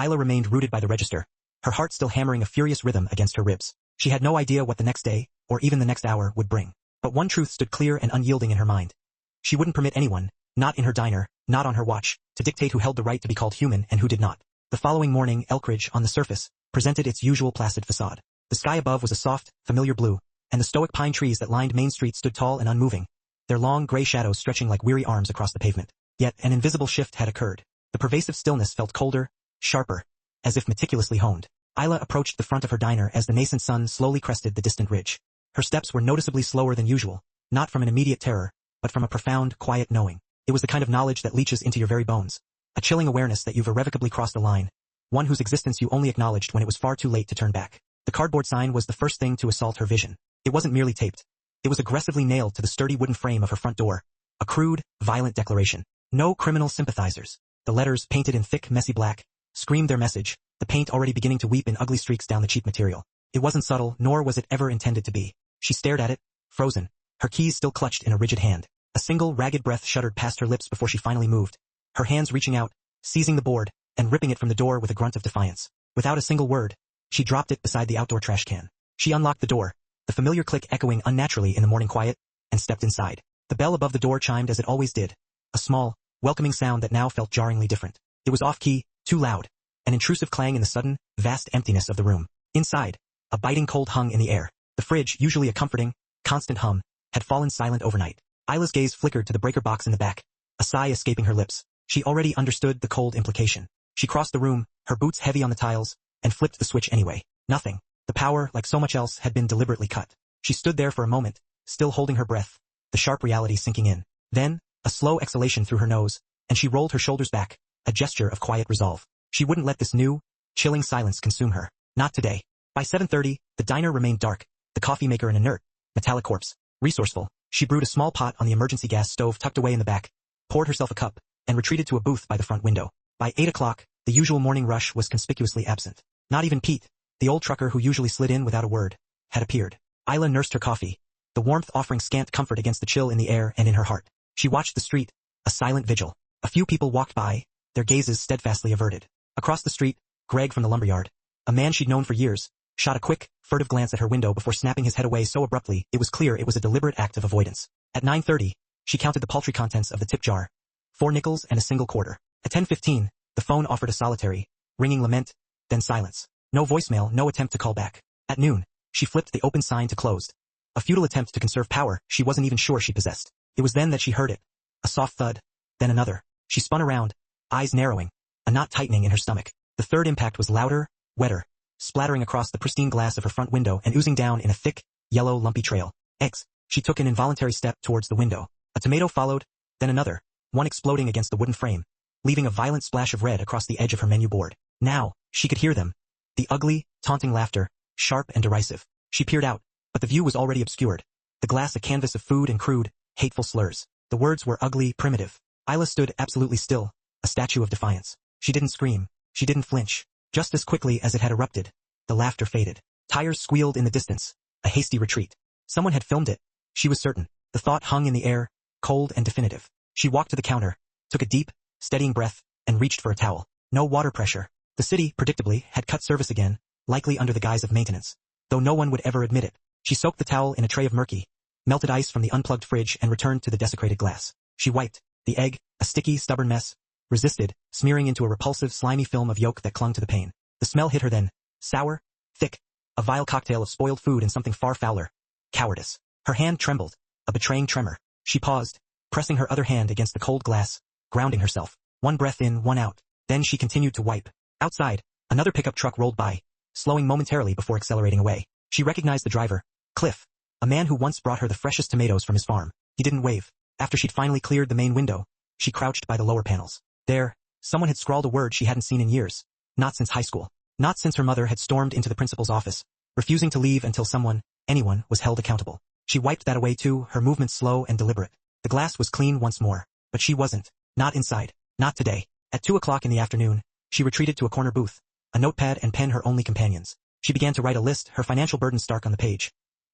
Speaker 1: Isla remained rooted by the register, her heart still hammering a furious rhythm against her ribs. She had no idea what the next day, or even the next hour, would bring. But one truth stood clear and unyielding in her mind. She wouldn't permit anyone, not in her diner, not on her watch, to dictate who held the right to be called human and who did not. The following morning, Elkridge, on the surface, presented its usual placid facade. The sky above was a soft, familiar blue, and the stoic pine trees that lined Main Street stood tall and unmoving, their long gray shadows stretching like weary arms across the pavement. Yet an invisible shift had occurred. The pervasive stillness felt colder, sharper, as if meticulously honed. Isla approached the front of her diner as the nascent sun slowly crested the distant ridge. Her steps were noticeably slower than usual, not from an immediate terror, but from a profound, quiet knowing. It was the kind of knowledge that leaches into your very bones. A chilling awareness that you've irrevocably crossed a line, one whose existence you only acknowledged when it was far too late to turn back. The cardboard sign was the first thing to assault her vision. It wasn't merely taped. It was aggressively nailed to the sturdy wooden frame of her front door, a crude, violent declaration. No criminal sympathizers. The letters, painted in thick, messy black, screamed their message, the paint already beginning to weep in ugly streaks down the cheap material. It wasn't subtle, nor was it ever intended to be. She stared at it, frozen, her keys still clutched in a rigid hand. A single, ragged breath shuddered past her lips before she finally moved, her hands reaching out, seizing the board, and ripping it from the door with a grunt of defiance. Without a single word, she dropped it beside the outdoor trash can. She unlocked the door, the familiar click echoing unnaturally in the morning quiet, and stepped inside. The bell above the door chimed as it always did, a small, welcoming sound that now felt jarringly different. It was off-key, too loud, an intrusive clang in the sudden, vast emptiness of the room. Inside, a biting cold hung in the air. The fridge, usually a comforting, constant hum, had fallen silent overnight. Isla's gaze flickered to the breaker box in the back, a sigh escaping her lips. She already understood the cold implication. She crossed the room, her boots heavy on the tiles, and flipped the switch anyway. Nothing. The power, like so much else, had been deliberately cut. She stood there for a moment, still holding her breath, the sharp reality sinking in. Then, a slow exhalation through her nose, and she rolled her shoulders back, a gesture of quiet resolve. She wouldn't let this new, chilling silence consume her. Not today. By 7:30, the diner remained dark, the coffee maker an inert, metallic corpse. Resourceful, she brewed a small pot on the emergency gas stove tucked away in the back, poured herself a cup, and retreated to a booth by the front window. By 8 o'clock, The usual morning rush was conspicuously absent. Not even Pete, the old trucker who usually slid in without a word, had appeared. Isla nursed her coffee, the warmth offering scant comfort against the chill in the air and in her heart. She watched the street, a silent vigil. A few people walked by, their gazes steadfastly averted. Across the street, Greg from the lumberyard, a man she'd known for years, shot a quick, furtive glance at her window before snapping his head away so abruptly it was clear it was a deliberate act of avoidance. At 9:30, she counted the paltry contents of the tip jar. 4 nickels and a single quarter. At 10:15, the phone offered a solitary, ringing lament, then silence. No voicemail, no attempt to call back. At noon, she flipped the open sign to closed. A futile attempt to conserve power she wasn't even sure she possessed. It was then that she heard it. A soft thud, then another. She spun around, eyes narrowing, a knot tightening in her stomach. The third impact was louder, wetter, splattering across the pristine glass of her front window and oozing down in a thick, yellow, lumpy trail. Eggs. She took an involuntary step towards the window. A tomato followed, then another, one exploding against the wooden frame, leaving a violent splash of red across the edge of her menu board. Now, she could hear them. The ugly, taunting laughter, sharp and derisive. She peered out, but the view was already obscured. The glass a canvas of food and crude, hateful slurs. The words were ugly, primitive. Isla stood absolutely still, a statue of defiance. She didn't scream. She didn't flinch. Just as quickly as it had erupted, the laughter faded. Tires squealed in the distance. A hasty retreat. Someone had filmed it. She was certain. The thought hung in the air, cold and definitive. She walked to the counter, took a deep, steadying breath, and reached for a towel. No water pressure. The city, predictably, had cut service again, likely under the guise of maintenance. Though no one would ever admit it. She soaked the towel in a tray of murky, melted ice from the unplugged fridge and returned to the desecrated glass. She wiped. The egg, a sticky, stubborn mess, resisted, smearing into a repulsive, slimy film of yolk that clung to the pane. The smell hit her then. Sour, thick, a vile cocktail of spoiled food and something far fouler. Cowardice. Her hand trembled, a betraying tremor. She paused, pressing her other hand against the cold glass, grounding herself. One breath in, one out. Then she continued to wipe. Outside, another pickup truck rolled by, slowing momentarily before accelerating away. She recognized the driver, Cliff, a man who once brought her the freshest tomatoes from his farm. He didn't wave. After she'd finally cleared the main window, she crouched by the lower panels. There, someone had scrawled a word she hadn't seen in years. Not since high school. Not since her mother had stormed into the principal's office, refusing to leave until someone, anyone, was held accountable. She wiped that away too, her movements slow and deliberate. The glass was clean once more, but she wasn't. Not inside. Not today. At 2 o'clock in the afternoon, she retreated to a corner booth, a notepad and pen her only companions. She began to write a list, her financial burden stark on the page.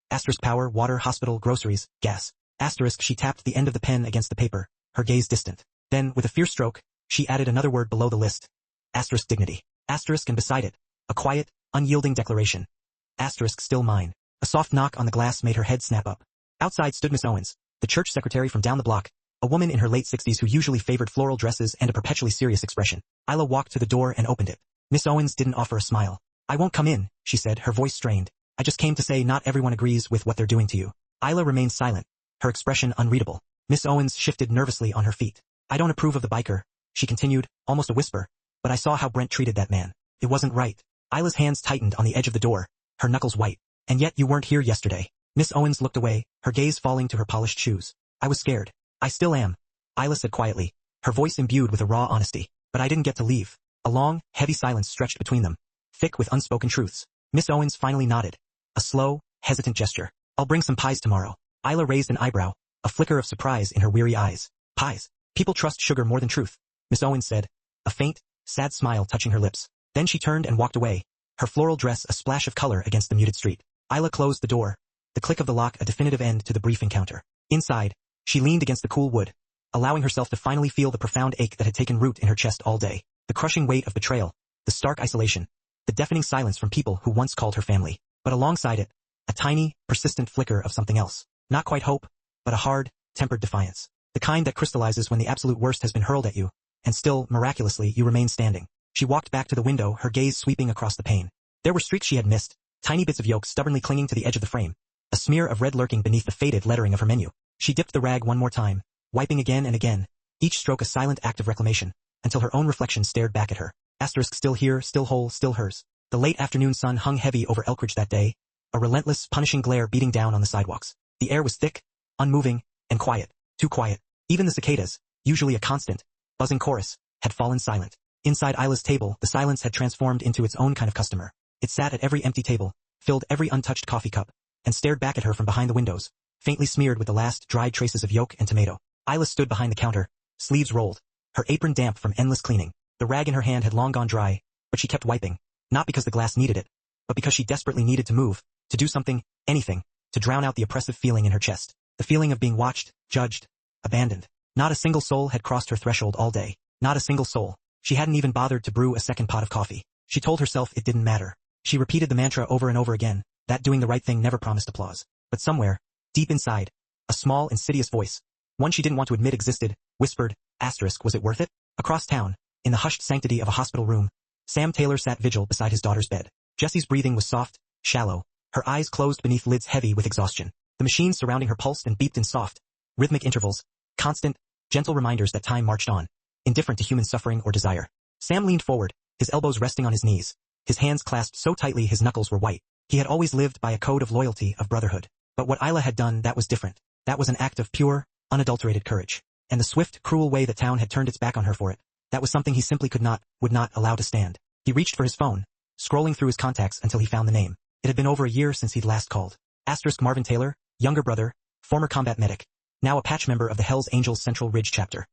Speaker 1: Asterisk power, water, hospital, groceries, gas. Asterisk she tapped the end of the pen against the paper, her gaze distant. Then, with a fierce stroke, she added another word below the list. Asterisk dignity. Asterisk and beside it, a quiet, unyielding declaration. Asterisk still mine. A soft knock on the glass made her head snap up. Outside stood Miss Owens, the church secretary from down the block, a woman in her late 60s who usually favored floral dresses and a perpetually serious expression. Isla walked to the door and opened it. Miss Owens didn't offer a smile. I won't come in, she said, her voice strained. I just came to say not everyone agrees with what they're doing to you. Isla remained silent, her expression unreadable. Miss Owens shifted nervously on her feet. I don't approve of the biker, she continued, almost a whisper, but I saw how Brent treated that man. It wasn't right. Isla's hands tightened on the edge of the door, her knuckles white. And yet you weren't here yesterday. Miss Owens looked away, her gaze falling to her polished shoes. I was scared. I still am, Isla said quietly, her voice imbued with a raw honesty. But I didn't get to leave. A long, heavy silence stretched between them, thick with unspoken truths. Miss Owens finally nodded. A slow, hesitant gesture. I'll bring some pies tomorrow. Isla raised an eyebrow, a flicker of surprise in her weary eyes. Pies. People trust sugar more than truth, Miss Owens said, a faint, sad smile touching her lips. Then she turned and walked away, her floral dress a splash of color against the muted street. Isla closed the door, the click of the lock a definitive end to the brief encounter. Inside, she leaned against the cool wood, allowing herself to finally feel the profound ache that had taken root in her chest all day. The crushing weight of betrayal, the stark isolation, the deafening silence from people who once called her family. But alongside it, a tiny, persistent flicker of something else. Not quite hope, but a hard, tempered defiance. The kind that crystallizes when the absolute worst has been hurled at you, and still, miraculously, you remain standing. She walked back to the window, her gaze sweeping across the pane. There were streaks she had missed, tiny bits of yolk stubbornly clinging to the edge of the frame, a smear of red lurking beneath the faded lettering of her menu. She dipped the rag one more time, wiping again and again, each stroke a silent act of reclamation, until her own reflection stared back at her. Asterisk still here, still whole, still hers. The late afternoon sun hung heavy over Elkridge that day, a relentless, punishing glare beating down on the sidewalks. The air was thick, unmoving, and quiet. Too quiet. Even the cicadas, usually a constant, buzzing chorus, had fallen silent. Inside Isla's table, the silence had transformed into its own kind of customer. It sat at every empty table, filled every untouched coffee cup, and stared back at her from behind the windows, faintly smeared with the last dried traces of yolk and tomato. Isla stood behind the counter, sleeves rolled, her apron damp from endless cleaning. The rag in her hand had long gone dry, but she kept wiping, not because the glass needed it, but because she desperately needed to move, to do something, anything, to drown out the oppressive feeling in her chest, the feeling of being watched, judged, abandoned. Not a single soul had crossed her threshold all day. Not a single soul. She hadn't even bothered to brew a second pot of coffee. She told herself it didn't matter. She repeated the mantra over and over again, that doing the right thing never promised applause. But somewhere, deep inside, a small, insidious voice, one she didn't want to admit existed, whispered, was it worth it? Across town, in the hushed sanctity of a hospital room, Sam Taylor sat vigil beside his daughter's bed. Jessie's breathing was soft, shallow, her eyes closed beneath lids heavy with exhaustion. The machines surrounding her pulsed and beeped in soft, rhythmic intervals, constant, gentle reminders that time marched on, indifferent to human suffering or desire. Sam leaned forward, his elbows resting on his knees, his hands clasped so tightly his knuckles were white. He had always lived by a code of loyalty, of brotherhood. But what Isla had done, that was different. That was an act of pure, unadulterated courage. And the swift, cruel way that town had turned its back on her for it, that was something he simply would not allow to stand. He reached for his phone, scrolling through his contacts until he found the name. It had been over a year since he'd last called. Marvin Taylor, younger brother, former combat medic, now a patch member of the Hells Angels Central Ridge chapter.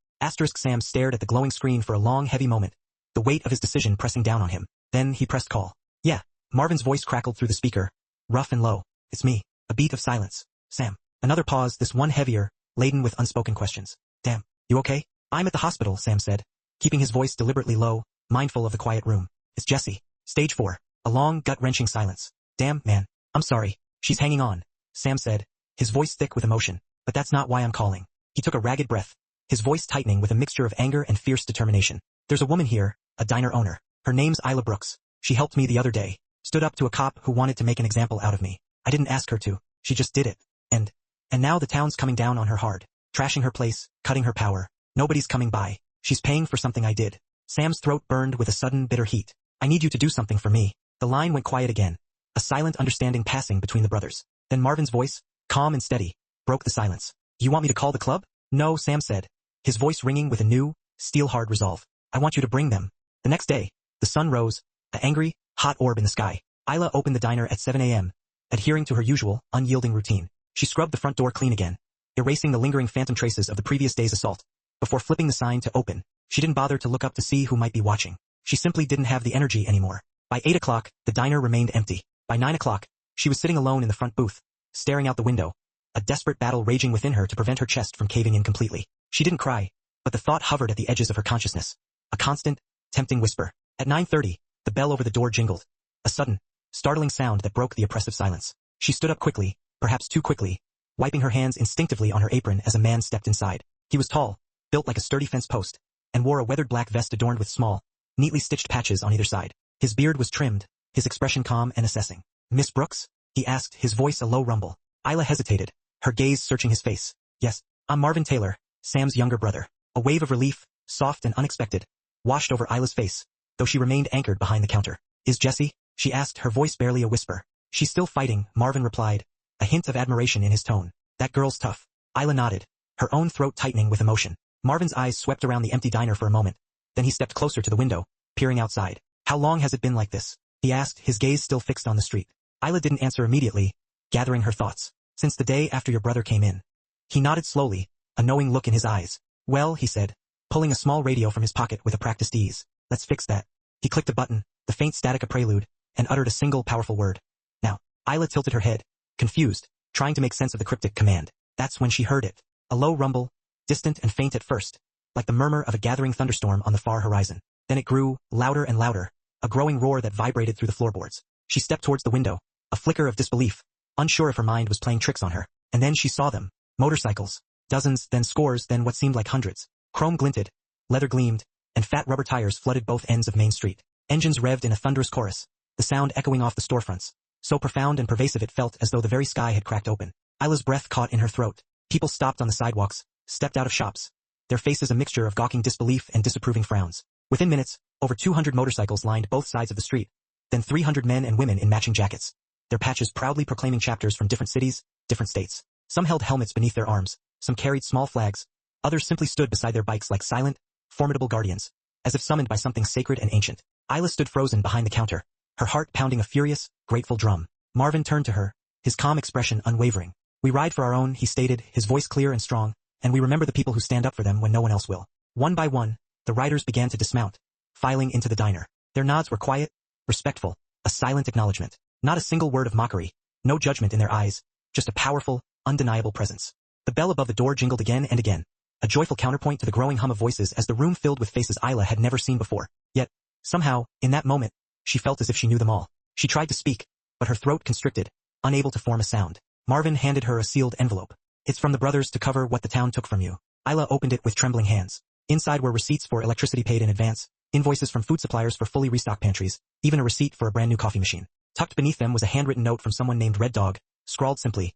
Speaker 1: Sam stared at the glowing screen for a long, heavy moment, the weight of his decision pressing down on him. Then he pressed call. Yeah. Marvin's voice crackled through the speaker, rough and low. It's me. A beat of silence. Sam. Another pause, this one heavier, laden with unspoken questions. Damn. You okay? I'm at the hospital, Sam said, keeping his voice deliberately low, mindful of the quiet room. It's Jessie. Stage 4. A long, gut-wrenching silence. Damn, man. I'm sorry. She's hanging on, Sam said, his voice thick with emotion. But that's not why I'm calling. He took a ragged breath, his voice tightening with a mixture of anger and fierce determination. There's a woman here, a diner owner. Her name's Isla Brooks. She helped me the other day. Stood up to a cop who wanted to make an example out of me. I didn't ask her to. She just did it. And now the town's coming down on her hard. Trashing her place, cutting her power. Nobody's coming by. She's paying for something I did. Sam's throat burned with a sudden bitter heat. I need you to do something for me. The line went quiet again. A silent understanding passing between the brothers. Then Marvin's voice, calm and steady, broke the silence. You want me to call the club? No, Sam said, his voice ringing with a new, steel-hard resolve. I want you to bring them. The next day, the sun rose, an angry, hot orb in the sky. Isla opened the diner at 7 a.m., adhering to her usual, unyielding routine. She scrubbed the front door clean again, erasing the lingering phantom traces of the previous day's assault. Before flipping the sign to open, she didn't bother to look up to see who might be watching. She simply didn't have the energy anymore. By 8 o'clock, the diner remained empty. By 9 o'clock, she was sitting alone in the front booth, staring out the window, a desperate battle raging within her to prevent her chest from caving in completely. She didn't cry, but the thought hovered at the edges of her consciousness, a constant, tempting whisper. At 9:30, the bell over the door jingled, a sudden, startling sound that broke the oppressive silence. She stood up quickly, perhaps too quickly, wiping her hands instinctively on her apron as a man stepped inside. He was tall, built like a sturdy fence post, and wore a weathered black vest adorned with small, neatly stitched patches on either side. His beard was trimmed, his expression calm and assessing. Miss Brooks? He asked, his voice a low rumble. Isla hesitated, her gaze searching his face. Yes, I'm Marvin Taylor, Sam's younger brother. A wave of relief, soft and unexpected, washed over Isla's face, though she remained anchored behind the counter. Is Jessie? She asked, her voice barely a whisper. She's still fighting, Marvin replied, a hint of admiration in his tone. That girl's tough. Isla nodded, her own throat tightening with emotion. Marvin's eyes swept around the empty diner for a moment. Then he stepped closer to the window, peering outside. How long has it been like this? He asked, his gaze still fixed on the street. Isla didn't answer immediately, gathering her thoughts. Since the day after your brother came in. He nodded slowly, a knowing look in his eyes. Well, he said, pulling a small radio from his pocket with a practiced ease. Let's fix that. He clicked a button, the faint static a prelude, and uttered a single powerful word. Now, Isla tilted her head, confused, trying to make sense of the cryptic command. That's when she heard it. A low rumble, distant and faint at first, like the murmur of a gathering thunderstorm on the far horizon. Then it grew, louder and louder, a growing roar that vibrated through the floorboards. She stepped towards the window, a flicker of disbelief, unsure if her mind was playing tricks on her. And then she saw them. Motorcycles. Dozens, then scores, then what seemed like hundreds. Chrome glinted, leather gleamed, and fat rubber tires flooded both ends of Main Street. Engines revved in a thunderous chorus, the sound echoing off the storefronts, so profound and pervasive it felt as though the very sky had cracked open. Isla's breath caught in her throat. People stopped on the sidewalks, stepped out of shops, their faces a mixture of gawking disbelief and disapproving frowns. Within minutes, over 200 motorcycles lined both sides of the street, then 300 men and women in matching jackets, their patches proudly proclaiming chapters from different cities, different states. Some held helmets beneath their arms, some carried small flags, others simply stood beside their bikes like silent, formidable guardians, as if summoned by something sacred and ancient. Isla stood frozen behind the counter, her heart pounding a furious, grateful drum. Marvin turned to her, his calm expression unwavering. We ride for our own, he stated, his voice clear and strong, and we remember the people who stand up for them when no one else will. One by one, the riders began to dismount, filing into the diner. Their nods were quiet, respectful, a silent acknowledgement. Not a single word of mockery, no judgment in their eyes, just a powerful, undeniable presence. The bell above the door jingled again and again, a joyful counterpoint to the growing hum of voices as the room filled with faces Isla had never seen before. Yet, somehow, in that moment, she felt as if she knew them all. She tried to speak, but her throat constricted, unable to form a sound. Marvin handed her a sealed envelope. It's from the brothers to cover what the town took from you. Isla opened it with trembling hands. Inside were receipts for electricity paid in advance, invoices from food suppliers for fully restocked pantries, even a receipt for a brand new coffee machine. Tucked beneath them was a handwritten note from someone named Red Dog, scrawled simply,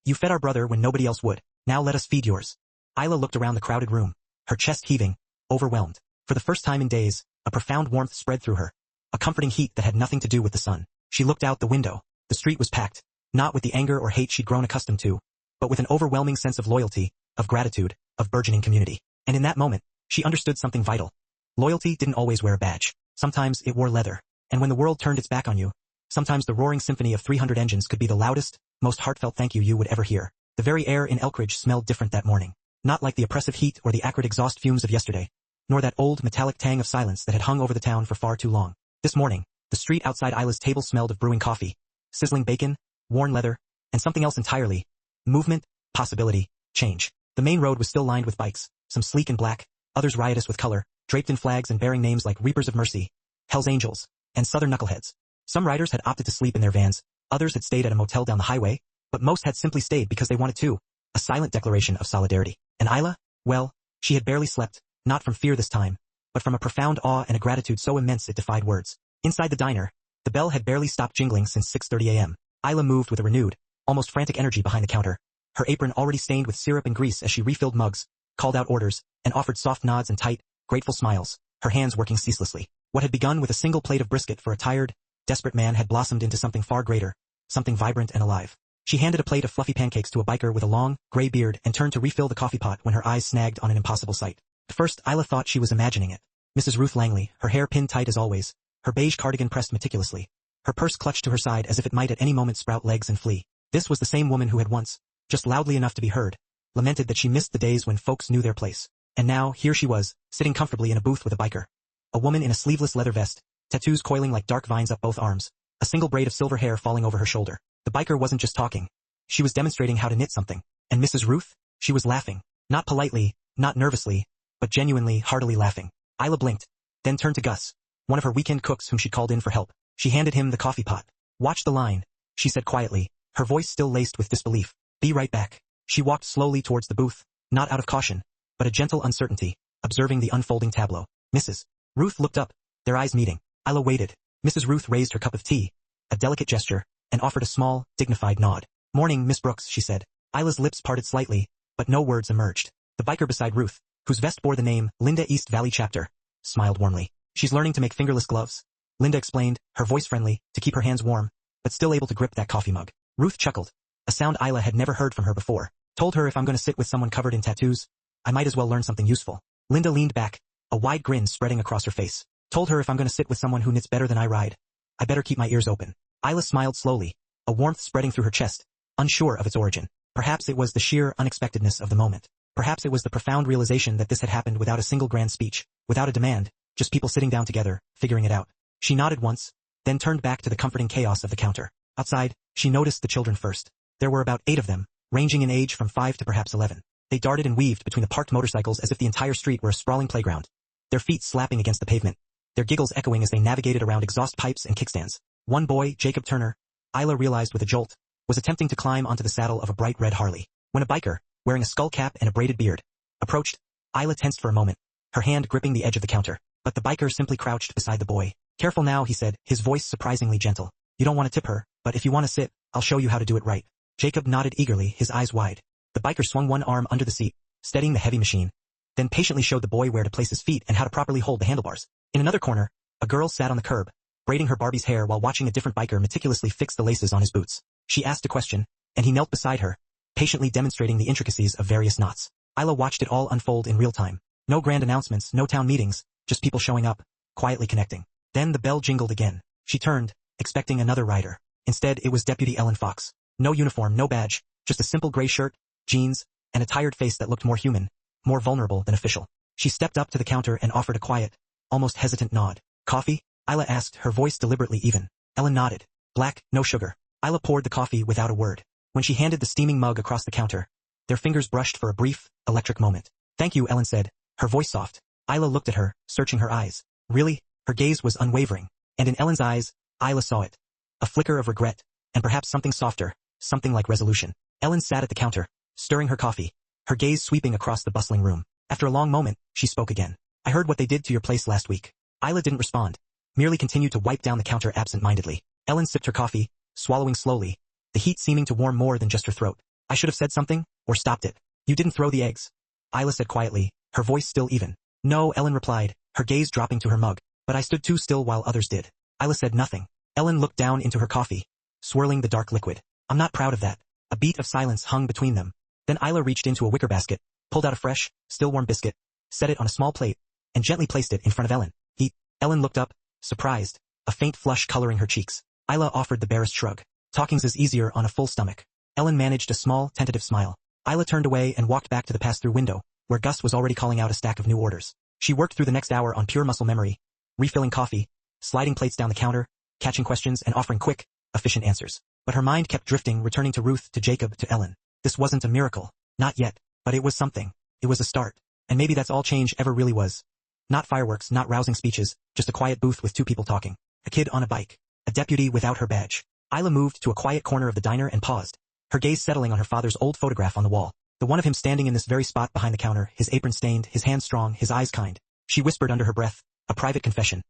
Speaker 1: "You fed our brother when nobody else would. Now let us feed yours." Isla looked around the crowded room, her chest heaving, overwhelmed. For the first time in days, a profound warmth spread through her, a comforting heat that had nothing to do with the sun. She looked out the window. The street was packed, not with the anger or hate she'd grown accustomed to, but with an overwhelming sense of loyalty, of gratitude, of burgeoning community. And in that moment, she understood something vital. Loyalty didn't always wear a badge. Sometimes it wore leather. And when the world turned its back on you, sometimes the roaring symphony of 300 engines could be the loudest, most heartfelt thank you you would ever hear. The very air in Elkridge smelled different that morning. Not like the oppressive heat or the acrid exhaust fumes of yesterday, nor that old metallic tang of silence that had hung over the town for far too long. This morning, the street outside Isla's table smelled of brewing coffee, sizzling bacon, worn leather, and something else entirely. Movement, possibility, change. The main road was still lined with bikes, some sleek and black, others riotous with color, draped in flags and bearing names like Reapers of Mercy, Hell's Angels, and Southern Knuckleheads. Some riders had opted to sleep in their vans, others had stayed at a motel down the highway, but most had simply stayed because they wanted to, a silent declaration of solidarity. And Isla, well, she had barely slept, not from fear this time, but from a profound awe and a gratitude so immense it defied words. Inside the diner, the bell had barely stopped jingling since 6:30 a.m. Isla moved with a renewed, almost frantic energy behind the counter, her apron already stained with syrup and grease as she refilled mugs, called out orders, and offered soft nods and tight, grateful smiles, her hands working ceaselessly. What had begun with a single plate of brisket for a tired, desperate man had blossomed into something far greater, something vibrant and alive. She handed a plate of fluffy pancakes to a biker with a long, gray beard and turned to refill the coffee pot when her eyes snagged on an impossible sight. At first, Isla thought she was imagining it. Mrs. Ruth Langley, her hair pinned tight as always, her beige cardigan pressed meticulously, her purse clutched to her side as if it might at any moment sprout legs and flee. This was the same woman who had once, just loudly enough to be heard, lamented that she missed the days when folks knew their place. And now, here she was, sitting comfortably in a booth with a biker. A woman in a sleeveless leather vest, tattoos coiling like dark vines up both arms, a single braid of silver hair falling over her shoulder. The biker wasn't just talking. She was demonstrating how to knit something. And Mrs. Ruth? She was laughing. Not politely, not nervously, but genuinely, heartily laughing. Isla blinked, then turned to Gus, one of her weekend cooks whom she called in for help. She handed him the coffee pot. "Watch the line," she said quietly, her voice still laced with disbelief. "Be right back." She walked slowly towards the booth, not out of caution, but a gentle uncertainty, observing the unfolding tableau. Mrs. Ruth looked up, their eyes meeting. Isla waited. Mrs. Ruth raised her cup of tea, a delicate gesture, and offered a small, dignified nod. "Morning, Miss Brooks," she said. Isla's lips parted slightly, but no words emerged. The biker beside Ruth, whose vest bore the name Linda East Valley Chapter, smiled warmly. "She's learning to make fingerless gloves," Linda explained, her voice friendly, to keep her hands warm, but still able to grip that coffee mug. Ruth chuckled, a sound Isla had never heard from her before. "Told her if I'm going to sit with someone covered in tattoos, I might as well learn something useful." Linda leaned back, a wide grin spreading across her face. "Told her if I'm going to sit with someone who knits better than I ride, I better keep my ears open." Isla smiled slowly, a warmth spreading through her chest, unsure of its origin. Perhaps it was the sheer unexpectedness of the moment. Perhaps it was the profound realization that this had happened without a single grand speech, without a demand, just people sitting down together, figuring it out. She nodded once, then turned back to the comforting chaos of the counter. Outside, she noticed the children first. There were about 8 of them, ranging in age from 5 to perhaps 11. They darted and weaved between the parked motorcycles as if the entire street were a sprawling playground, their feet slapping against the pavement, their giggles echoing as they navigated around exhaust pipes and kickstands. One boy, Jacob Turner, Isla realized with a jolt, was attempting to climb onto the saddle of a bright red Harley. When a biker, wearing a skull cap and a braided beard, approached, Isla tensed for a moment, her hand gripping the edge of the counter. But the biker simply crouched beside the boy. "Careful now," he said, his voice surprisingly gentle. "You don't want to tip her, but if you want to sit, I'll show you how to do it right." Jacob nodded eagerly, his eyes wide. The biker swung one arm under the seat, steadying the heavy machine, then patiently showed the boy where to place his feet and how to properly hold the handlebars. In another corner, a girl sat on the curb, braiding her Barbie's hair while watching a different biker meticulously fix the laces on his boots. She asked a question, and he knelt beside her, patiently demonstrating the intricacies of various knots. Isla watched it all unfold in real time. No grand announcements, no town meetings, just people showing up, quietly connecting. Then the bell jingled again. She turned, expecting another rider. Instead, it was Deputy Ellen Fox. No uniform, no badge, just a simple gray shirt, jeans, and a tired face that looked more human, more vulnerable than official. She stepped up to the counter and offered a quiet, almost hesitant nod. Coffee? Isla asked, her voice deliberately even. Ellen nodded. Black, no sugar. Isla poured the coffee without a word. When she handed the steaming mug across the counter, their fingers brushed for a brief, electric moment. Thank you, Ellen said, her voice soft. Isla looked at her, searching her eyes. Really? Her gaze was unwavering. And in Ellen's eyes, Isla saw it. A flicker of regret, and perhaps something softer, something like resolution. Ellen sat at the counter, stirring her coffee, her gaze sweeping across the bustling room. After a long moment, she spoke again. I heard what they did to your place last week. Isla didn't respond, merely continued to wipe down the counter absent-mindedly. Ellen sipped her coffee, swallowing slowly, the heat seeming to warm more than just her throat. I should have said something, or stopped it. You didn't throw the eggs. Isla said quietly, her voice still even. No, Ellen replied, her gaze dropping to her mug. But I stood too still while others did. Isla said nothing. Ellen looked down into her coffee, swirling the dark liquid. I'm not proud of that. A beat of silence hung between them. Then Isla reached into a wicker basket, pulled out a fresh, still warm biscuit, set it on a small plate, and gently placed it in front of Ellen. Eat. Ellen looked up, surprised, a faint flush coloring her cheeks. Isla offered the barest shrug. Talking's is easier on a full stomach. Ellen managed a small, tentative smile. Isla turned away and walked back to the pass-through window, where Gus was already calling out a stack of new orders. She worked through the next hour on pure muscle memory, refilling coffee, sliding plates down the counter, catching questions and offering quick, efficient answers. But her mind kept drifting, returning to Ruth, to Jacob, to Ellen. This wasn't a miracle. Not yet. But it was something. It was a start. And maybe that's all change ever really was. Not fireworks, not rousing speeches, just a quiet booth with two people talking. A kid on a bike. A deputy without her badge. Isla moved to a quiet corner of the diner and paused, her gaze settling on her father's old photograph on the wall. The one of him standing in this very spot behind the counter, his apron stained, his hands strong, his eyes kind. She whispered under her breath, a private confession.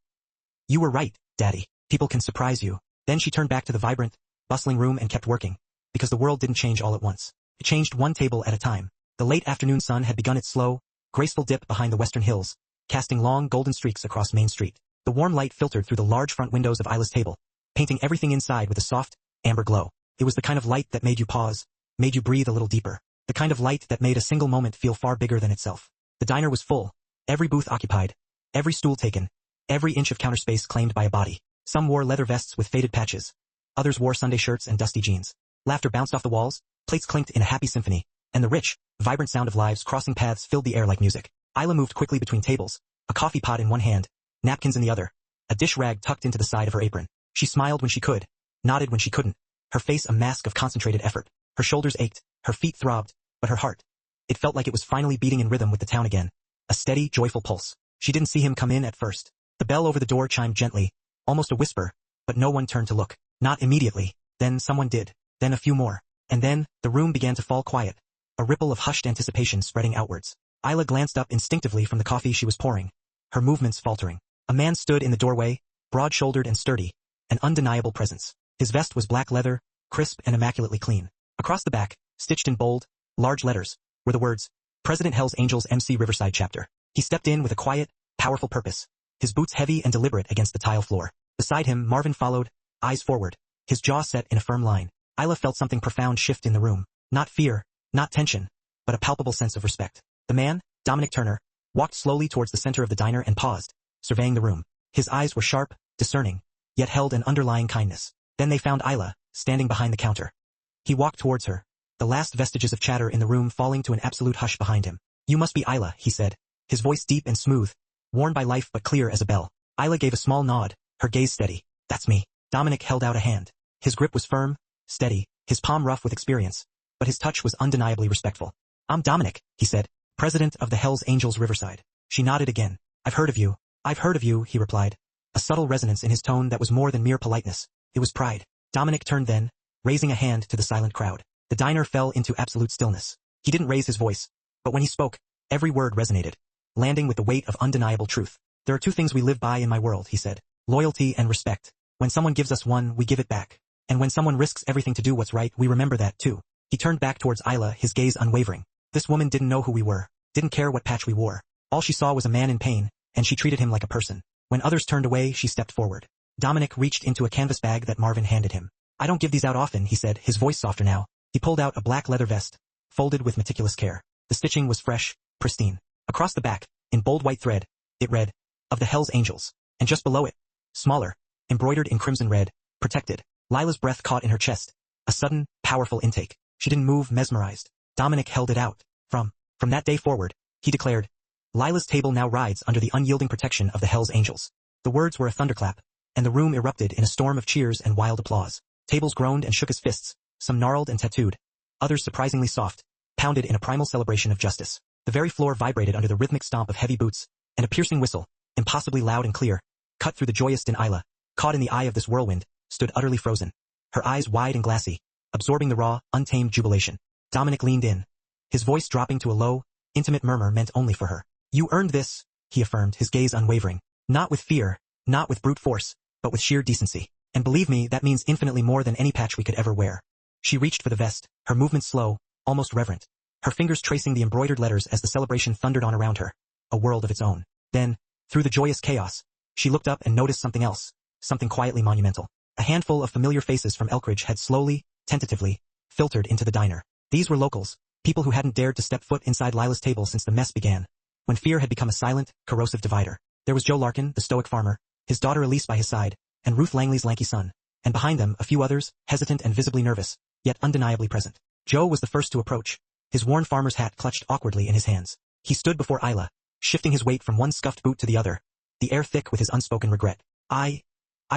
Speaker 1: You were right, Daddy. People can surprise you. Then she turned back to the vibrant, bustling room and kept working, because the world didn't change all at once. It changed one table at a time. The late afternoon sun had begun its slow, graceful dip behind the western hills, casting long golden streaks across Main Street. The warm light filtered through the large front windows of Isla's table, painting everything inside with a soft, amber glow. It was the kind of light that made you pause, made you breathe a little deeper. The kind of light that made a single moment feel far bigger than itself. The diner was full, every booth occupied, every stool taken, every inch of counter space claimed by a body. Some wore leather vests with faded patches. Others wore Sunday shirts and dusty jeans. Laughter bounced off the walls, plates clinked in a happy symphony, and the rich, vibrant sound of lives crossing paths filled the air like music. Isla moved quickly between tables, a coffee pot in one hand, napkins in the other, a dish rag tucked into the side of her apron. She smiled when she could, nodded when she couldn't, her face a mask of concentrated effort. Her shoulders ached, her feet throbbed, but her heart, it felt like it was finally beating in rhythm with the town again. A steady, joyful pulse. She didn't see him come in at first. The bell over the door chimed gently, almost a whisper, but no one turned to look. Not immediately. Then someone did. Then a few more. And then, the room began to fall quiet, a ripple of hushed anticipation spreading outwards. Isla glanced up instinctively from the coffee she was pouring, her movements faltering. A man stood in the doorway, broad-shouldered and sturdy, an undeniable presence. His vest was black leather, crisp and immaculately clean. Across the back, stitched in bold, large letters, were the words, President Hell's Angels MC Riverside Chapter. He stepped in with a quiet, powerful purpose, his boots heavy and deliberate against the tile floor. Beside him, Marvin followed, eyes forward, his jaw set in a firm line. Isla felt something profound shift in the room. Not fear, not tension, but a palpable sense of respect. The man, Dominic Turner, walked slowly towards the center of the diner and paused, surveying the room. His eyes were sharp, discerning, yet held an underlying kindness. Then they found Isla, standing behind the counter. He walked towards her, the last vestiges of chatter in the room falling to an absolute hush behind him. You must be Isla, he said, his voice deep and smooth, worn by life but clear as a bell. Isla gave a small nod, her gaze steady. That's me. Dominic held out a hand. His grip was firm, steady, his palm rough with experience, but his touch was undeniably respectful. I'm Dominic, he said, president of the Hells Angels Riverside. She nodded again. I've heard of you. I've heard of you, he replied, a subtle resonance in his tone that was more than mere politeness. It was pride. Dominic turned then, raising a hand to the silent crowd. The diner fell into absolute stillness. He didn't raise his voice, but when he spoke, every word resonated, landing with the weight of undeniable truth. There are two things we live by in my world, he said, loyalty and respect. When someone gives us one, we give it back. And when someone risks everything to do what's right, we remember that too. He turned back towards Isla, his gaze unwavering. This woman didn't know who we were, didn't care what patch we wore. All she saw was a man in pain, and she treated him like a person. When others turned away, she stepped forward. Dominic reached into a canvas bag that Marvin handed him. I don't give these out often, he said, his voice softer now. He pulled out a black leather vest, folded with meticulous care. The stitching was fresh, pristine. Across the back, in bold white thread, it read, of the Hells Angels. And just below it, smaller, embroidered in crimson red, protected. Lila's breath caught in her chest. A sudden, powerful intake. She didn't move, mesmerized. Dominic held it out. From that day forward, he declared, Lila's table now rides under the unyielding protection of the Hell's Angels. The words were a thunderclap, and the room erupted in a storm of cheers and wild applause. Tables groaned and shook as fists, some gnarled and tattooed, others surprisingly soft, pounded in a primal celebration of justice. The very floor vibrated under the rhythmic stomp of heavy boots, and a piercing whistle, impossibly loud and clear, cut through the joyous din. Isla, caught in the eye of this whirlwind, stood utterly frozen, her eyes wide and glassy, absorbing the raw, untamed jubilation. Dominic leaned in, his voice dropping to a low, intimate murmur meant only for her. "You earned this," he affirmed, his gaze unwavering. "Not with fear, not with brute force, but with sheer decency. And believe me, that means infinitely more than any patch we could ever wear." She reached for the vest, her movements slow, almost reverent, her fingers tracing the embroidered letters as the celebration thundered on around her, a world of its own. Then, through the joyous chaos, she looked up and noticed something else, something quietly monumental. A handful of familiar faces from Elkridge had slowly, tentatively, filtered into the diner. These were locals, people who hadn't dared to step foot inside Lila's table since the mess began, when fear had become a silent, corrosive divider. There was Joe Larkin, the stoic farmer, his daughter Elise by his side, and Ruth Langley's lanky son, and behind them a few others, hesitant and visibly nervous, yet undeniably present. Joe was the first to approach, his worn farmer's hat clutched awkwardly in his hands. He stood before Isla, shifting his weight from one scuffed boot to the other, the air thick with his unspoken regret. I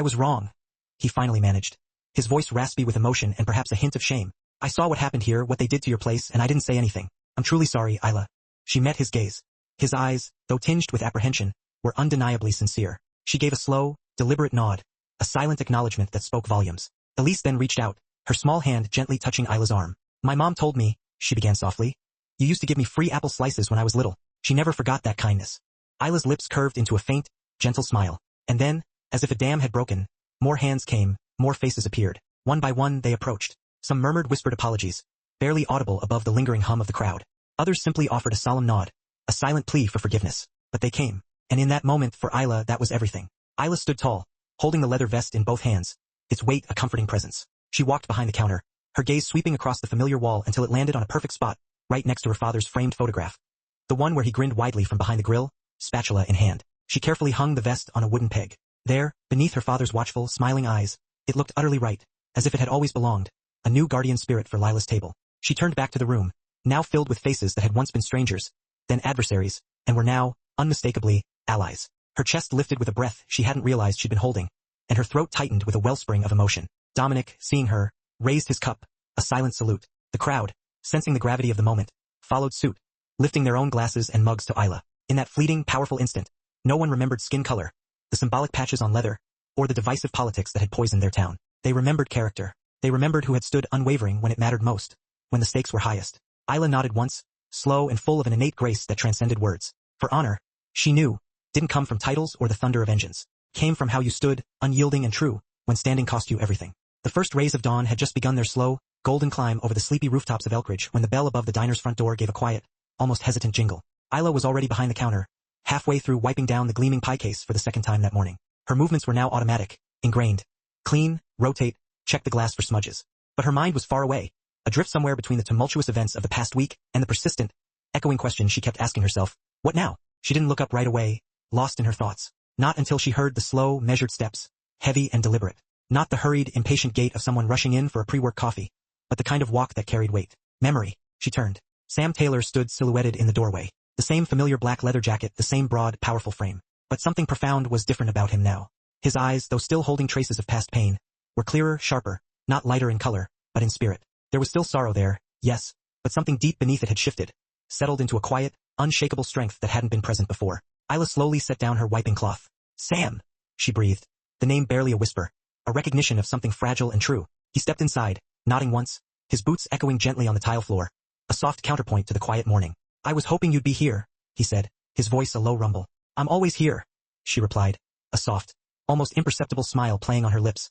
Speaker 1: was wrong," he finally managed, his voice raspy with emotion and perhaps a hint of shame. "I saw what happened here, what they did to your place, and I didn't say anything. I'm truly sorry, Isla." She met his gaze. His eyes, though tinged with apprehension, were undeniably sincere. She gave a slow, deliberate nod, a silent acknowledgement that spoke volumes. Elise then reached out, her small hand gently touching Isla's arm. "My mom told me," she began softly, "you used to give me free apple slices when I was little. She never forgot that kindness." Isla's lips curved into a faint, gentle smile. And then, as if a dam had broken, more hands came, more faces appeared. One by one they approached. Some murmured whispered apologies, barely audible above the lingering hum of the crowd. Others simply offered a solemn nod, a silent plea for forgiveness. But they came. And in that moment, for Isla, that was everything. Isla stood tall, holding the leather vest in both hands, its weight a comforting presence. She walked behind the counter, her gaze sweeping across the familiar wall until it landed on a perfect spot, right next to her father's framed photograph. The one where he grinned widely from behind the grill, spatula in hand. She carefully hung the vest on a wooden peg. There, beneath her father's watchful, smiling eyes, it looked utterly right, as if it had always belonged, a new guardian spirit for Lila's table. She turned back to the room, now filled with faces that had once been strangers, then adversaries, and were now, unmistakably, allies. Her chest lifted with a breath she hadn't realized she'd been holding, and her throat tightened with a wellspring of emotion. Dominic, seeing her, raised his cup, a silent salute. The crowd, sensing the gravity of the moment, followed suit, lifting their own glasses and mugs to Isla. In that fleeting, powerful instant, no one remembered skin color, the symbolic patches on leather, or the divisive politics that had poisoned their town. They remembered character. They remembered who had stood unwavering when it mattered most, when the stakes were highest. Isla nodded once, slow and full of an innate grace that transcended words. For honor, she knew, didn't come from titles or the thunder of engines. Came from how you stood, unyielding and true, when standing cost you everything. The first rays of dawn had just begun their slow, golden climb over the sleepy rooftops of Elkridge when the bell above the diner's front door gave a quiet, almost hesitant jingle. Isla was already behind the counter, halfway through wiping down the gleaming pie case for the second time that morning. Her movements were now automatic, ingrained. Clean, rotate, check the glass for smudges. But her mind was far away, adrift somewhere between the tumultuous events of the past week and the persistent, echoing question she kept asking herself. What now? She didn't look up right away, lost in her thoughts. Not until she heard the slow, measured steps, heavy and deliberate. Not the hurried, impatient gait of someone rushing in for a pre-work coffee, but the kind of walk that carried weight. Memory. She turned. Sam Taylor stood silhouetted in the doorway. The same familiar black leather jacket, the same broad, powerful frame. But something profound was different about him now. His eyes, though still holding traces of past pain, were clearer, sharper, not lighter in color, but in spirit. There was still sorrow there, yes, but something deep beneath it had shifted, settled into a quiet, unshakable strength that hadn't been present before. Isla slowly set down her wiping cloth. Sam! She breathed, the name barely a whisper, a recognition of something fragile and true. He stepped inside, nodding once, his boots echoing gently on the tile floor, a soft counterpoint to the quiet morning. I was hoping you'd be here, he said, his voice a low rumble. I'm always here, she replied, a soft, almost imperceptible smile playing on her lips.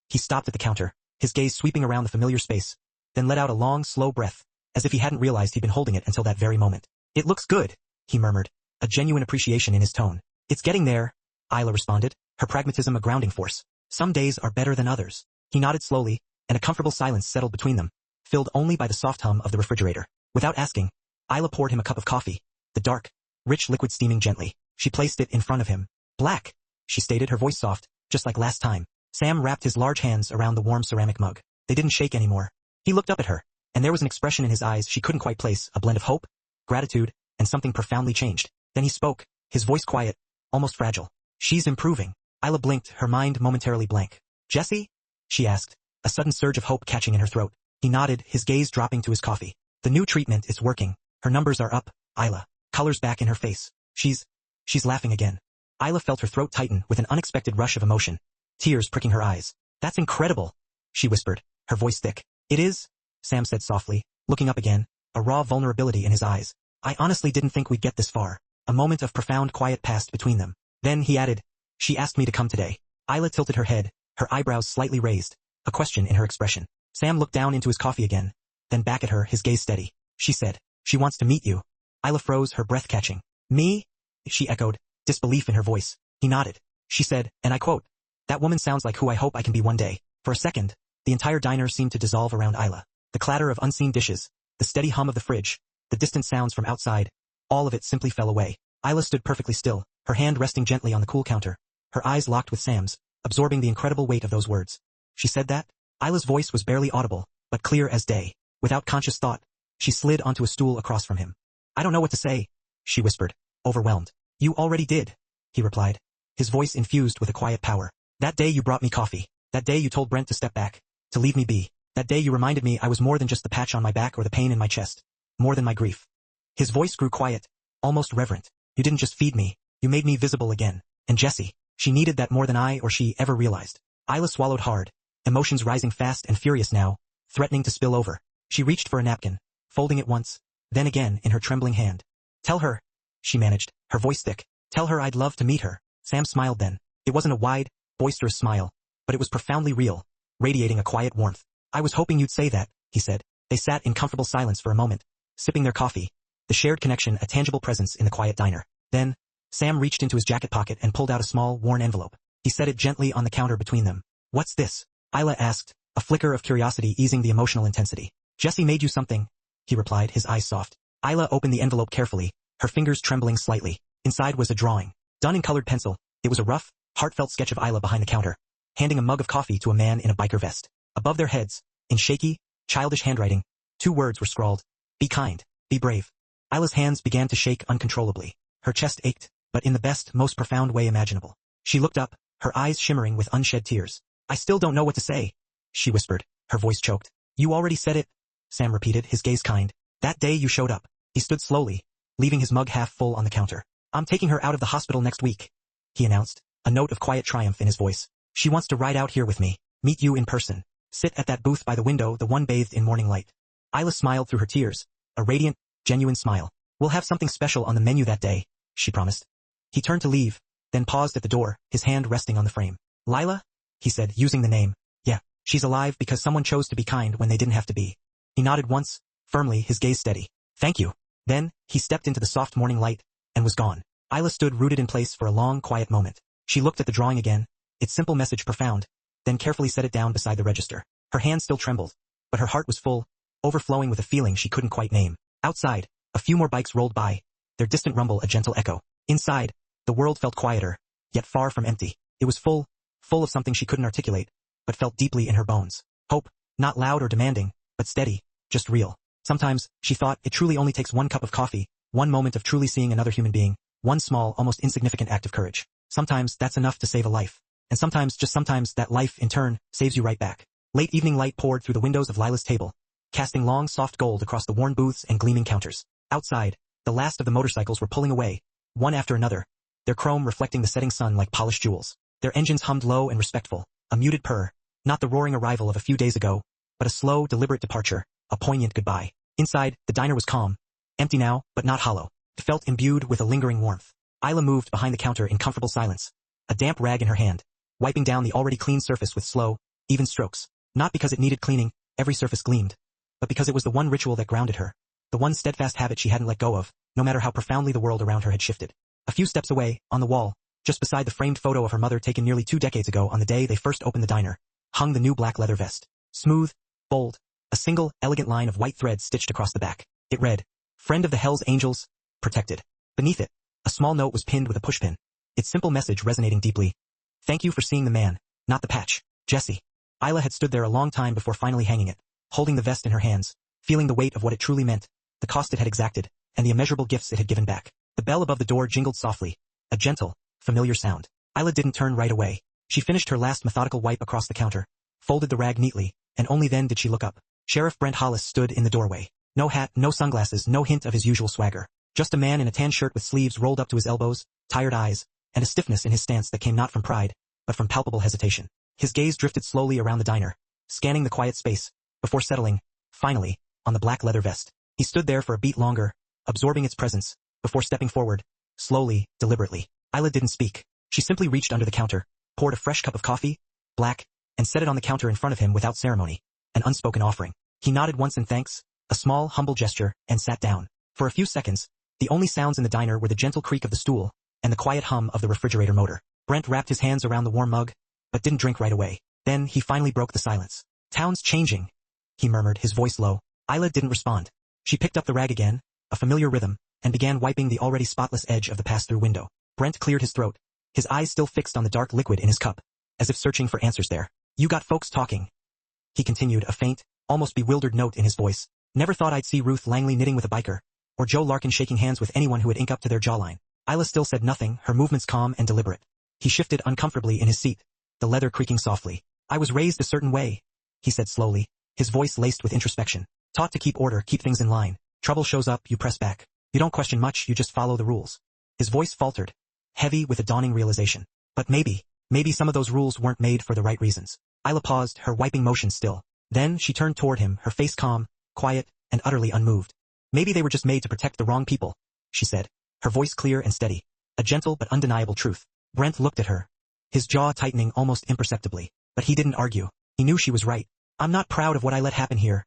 Speaker 1: He stopped at the counter, his gaze sweeping around the familiar space, then let out a long, slow breath, as if he hadn't realized he'd been holding it until that very moment. It looks good, he murmured, a genuine appreciation in his tone. It's getting there, Isla responded, her pragmatism a grounding force. Some days are better than others. He nodded slowly, and a comfortable silence settled between them, filled only by the soft hum of the refrigerator. Without asking, Isla poured him a cup of coffee, the dark, rich liquid steaming gently. She placed it in front of him. Black, she stated, her voice soft, just like last time. Sam wrapped his large hands around the warm ceramic mug. They didn't shake anymore. He looked up at her, and there was an expression in his eyes she couldn't quite place, a blend of hope, gratitude, and something profoundly changed. Then he spoke, his voice quiet, almost fragile. She's improving. Isla blinked, her mind momentarily blank. Jessie? She asked, a sudden surge of hope catching in her throat. He nodded, his gaze dropping to his coffee. The new treatment is working. Her numbers are up, Isla. Colors back in her face. She's laughing again. Isla felt her throat tighten with an unexpected rush of emotion. Tears pricking her eyes. That's incredible, she whispered, her voice thick. It is, Sam said softly, looking up again, a raw vulnerability in his eyes. I honestly didn't think we'd get this far. A moment of profound quiet passed between them. Then he added, she asked me to come today. Isla tilted her head, her eyebrows slightly raised, a question in her expression. Sam looked down into his coffee again, then back at her, his gaze steady. She said, she wants to meet you. Isla froze, her breath catching. Me? She echoed, disbelief in her voice. He nodded. She said, and I quote, that woman sounds like who I hope I can be one day. For a second, the entire diner seemed to dissolve around Isla. The clatter of unseen dishes, the steady hum of the fridge, the distant sounds from outside, all of it simply fell away. Isla stood perfectly still, her hand resting gently on the cool counter, her eyes locked with Sam's, absorbing the incredible weight of those words. She said that? Isla's voice was barely audible, but clear as day. Without conscious thought, she slid onto a stool across from him. I don't know what to say, she whispered, overwhelmed. You already did, he replied, his voice infused with a quiet power. That day you brought me coffee. That day you told Brent to step back, to leave me be. That day you reminded me I was more than just the patch on my back or the pain in my chest. More than my grief. His voice grew quiet, almost reverent. You didn't just feed me, you made me visible again. And Jessie, she needed that more than I or she ever realized. Isla swallowed hard, emotions rising fast and furious now, threatening to spill over. She reached for a napkin, folding it once, then again in her trembling hand. Tell her, she managed, her voice thick. Tell her I'd love to meet her. Sam smiled then. It wasn't a wide, boisterous smile, but it was profoundly real, radiating a quiet warmth. I was hoping you'd say that, he said. They sat in comfortable silence for a moment, sipping their coffee, the shared connection a tangible presence in the quiet diner. Then, Sam reached into his jacket pocket and pulled out a small, worn envelope. He set it gently on the counter between them. What's this? Isla asked, a flicker of curiosity easing the emotional intensity. Jessie made you something, he replied, his eyes soft. Isla opened the envelope carefully, her fingers trembling slightly. Inside was a drawing, done in colored pencil. It was a rough, heartfelt sketch of Isla behind the counter, handing a mug of coffee to a man in a biker vest. Above their heads, in shaky, childish handwriting, 2 words were scrawled. Be kind, be brave. Isla's hands began to shake uncontrollably. Her chest ached, but in the best, most profound way imaginable. She looked up, her eyes shimmering with unshed tears. I still don't know what to say, she whispered, her voice choked. You already said it, Sam repeated, his gaze kind. That day you showed up. He stood slowly, leaving his mug half full on the counter. I'm taking her out of the hospital next week, he announced, a note of quiet triumph in his voice. She wants to ride out here with me, meet you in person, sit at that booth by the window, the one bathed in morning light. Isla smiled through her tears, a radiant, genuine smile. We'll have something special on the menu that day, she promised. He turned to leave, then paused at the door, his hand resting on the frame. Lila? He said, using the name. Yeah, she's alive because someone chose to be kind when they didn't have to be. He nodded once, firmly, his gaze steady. Thank you. Then, he stepped into the soft morning light, and was gone. Isla stood rooted in place for a long, quiet moment. She looked at the drawing again, its simple message profound, then carefully set it down beside the register. Her hand still trembled, but her heart was full, overflowing with a feeling she couldn't quite name. Outside, a few more bikes rolled by, their distant rumble a gentle echo. Inside, the world felt quieter, yet far from empty. It was full of something she couldn't articulate, but felt deeply in her bones. Hope, not loud or demanding, but steady, just real. Sometimes, she thought, it truly only takes one cup of coffee, one moment of truly seeing another human being, one small, almost insignificant act of courage. Sometimes that's enough to save a life. And sometimes, just sometimes, that life, in turn, saves you right back. Late evening light poured through the windows of Lila's table, casting long, soft gold across the worn booths and gleaming counters. Outside, the last of the motorcycles were pulling away, one after another, their chrome reflecting the setting sun like polished jewels. Their engines hummed low and respectful, a muted purr, not the roaring arrival of a few days ago, but a slow, deliberate departure, a poignant goodbye. Inside, the diner was calm, empty now, but not hollow. It felt imbued with a lingering warmth. Isla moved behind the counter in comfortable silence, a damp rag in her hand, wiping down the already clean surface with slow, even strokes. Not because it needed cleaning, every surface gleamed, but because it was the one ritual that grounded her, the one steadfast habit she hadn't let go of, no matter how profoundly the world around her had shifted. A few steps away, on the wall, just beside the framed photo of her mother taken nearly 2 decades ago on the day they first opened the diner, hung the new black leather vest. Smooth, bold, a single, elegant line of white thread stitched across the back. It read, Friend of the Hells Angels, protected. Beneath it, a small note was pinned with a pushpin, its simple message resonating deeply. Thank you for seeing the man, not the patch. Jessie. Isla had stood there a long time before finally hanging it, holding the vest in her hands, feeling the weight of what it truly meant, the cost it had exacted, and the immeasurable gifts it had given back. The bell above the door jingled softly, a gentle, familiar sound. Isla didn't turn right away. She finished her last methodical wipe across the counter, folded the rag neatly, and only then did she look up. Sheriff Brent Hollis stood in the doorway. No hat, no sunglasses, no hint of his usual swagger. Just a man in a tan shirt with sleeves rolled up to his elbows, tired eyes, and a stiffness in his stance that came not from pride, but from palpable hesitation. His gaze drifted slowly around the diner, scanning the quiet space, before settling, finally, on the black leather vest. He stood there for a beat longer, absorbing its presence, before stepping forward, slowly, deliberately. Isla didn't speak. She simply reached under the counter, poured a fresh cup of coffee, black, and set it on the counter in front of him without ceremony, an unspoken offering. He nodded once in thanks, a small, humble gesture, and sat down. For a few seconds, the only sounds in the diner were the gentle creak of the stool, and the quiet hum of the refrigerator motor. Brent wrapped his hands around the warm mug, but didn't drink right away. Then he finally broke the silence. "Town's changing," he murmured, his voice low. Isla didn't respond. She picked up the rag again, a familiar rhythm, and began wiping the already spotless edge of the pass-through window. Brent cleared his throat, his eyes still fixed on the dark liquid in his cup, as if searching for answers there. "You got folks talking," he continued, a faint, almost bewildered note in his voice. "Never thought I'd see Ruth Langley knitting with a biker, or Joe Larkin shaking hands with anyone who would ink up to their jawline." Isla still said nothing, her movements calm and deliberate. He shifted uncomfortably in his seat, the leather creaking softly. "I was raised a certain way," he said slowly, his voice laced with introspection. "Taught to keep order, keep things in line. Trouble shows up, you press back. You don't question much, you just follow the rules." His voice faltered, heavy with a dawning realization. But maybe some of those rules weren't made for the right reasons. Isla paused, her wiping motion still. Then she turned toward him, her face calm, quiet, and utterly unmoved. "Maybe they were just made to protect the wrong people," she said, her voice clear and steady. A gentle but undeniable truth. Brent looked at her, his jaw tightening almost imperceptibly. But he didn't argue. He knew she was right. "I'm not proud of what I let happen here,"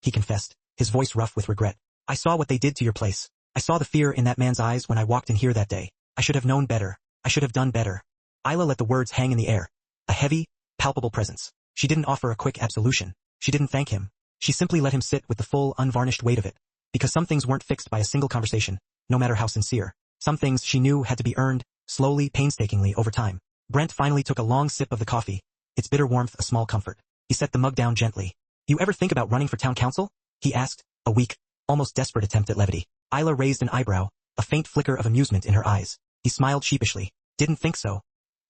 Speaker 1: he confessed, his voice rough with regret. "I saw what they did to your place. I saw the fear in that man's eyes when I walked in here that day. I should have known better. I should have done better." Isla let the words hang in the air, a heavy, palpable presence. She didn't offer a quick absolution. She didn't thank him. She simply let him sit with the full, unvarnished weight of it. Because some things weren't fixed by a single conversation, no matter how sincere. Some things she knew had to be earned, slowly, painstakingly, over time. Brent finally took a long sip of the coffee, its bitter warmth a small comfort. He set the mug down gently. "You ever think about running for town council?" he asked, a weak, almost desperate attempt at levity. Isla raised an eyebrow, a faint flicker of amusement in her eyes. He smiled sheepishly. "Didn't think so."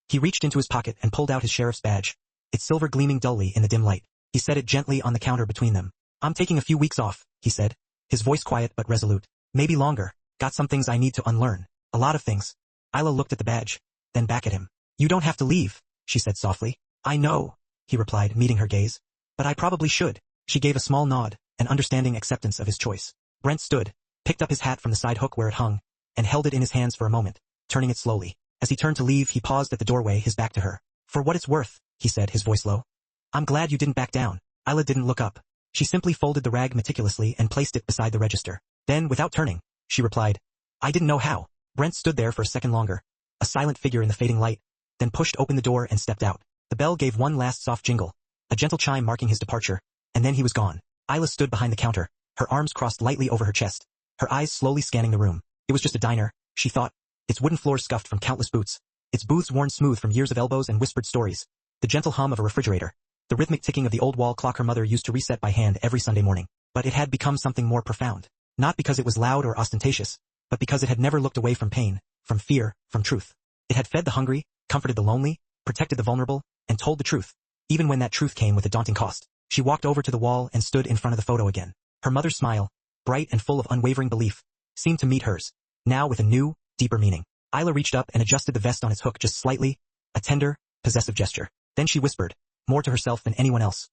Speaker 1: He reached into his pocket and pulled out his sheriff's badge, its silver gleaming dully in the dim light. He set it gently on the counter between them. "I'm taking a few weeks off," he said, his voice quiet but resolute. "Maybe longer. Got some things I need to unlearn. A lot of things." Isla looked at the badge, then back at him. "You don't have to leave," she said softly. "I know," he replied, meeting her gaze. "But I probably should." She gave a small nod, an understanding acceptance of his choice. Brent stood, picked up his hat from the side hook where it hung, and held it in his hands for a moment, turning it slowly. As he turned to leave, he paused at the doorway, his back to her. "For what it's worth," he said, his voice low. "I'm glad you didn't back down." Isla didn't look up. She simply folded the rag meticulously and placed it beside the register. Then, without turning, she replied, "I didn't know how." Brent stood there for a second longer, a silent figure in the fading light, then pushed open the door and stepped out. The bell gave one last soft jingle, a gentle chime marking his departure, and then he was gone. Isla stood behind the counter, her arms crossed lightly over her chest, her eyes slowly scanning the room. It was just a diner, she thought, its wooden floors scuffed from countless boots, its booths worn smooth from years of elbows and whispered stories, the gentle hum of a refrigerator, the rhythmic ticking of the old wall clock her mother used to reset by hand every Sunday morning. But it had become something more profound. Not because it was loud or ostentatious, but because it had never looked away from pain, from fear, from truth. It had fed the hungry, comforted the lonely, protected the vulnerable, and told the truth, even when that truth came with a daunting cost. She walked over to the wall and stood in front of the photo again. Her mother's smile, bright and full of unwavering belief, seemed to meet hers, now with a new, deeper meaning. Isla reached up and adjusted the vest on its hook just slightly, a tender, possessive gesture. Then she whispered, more to herself than anyone else,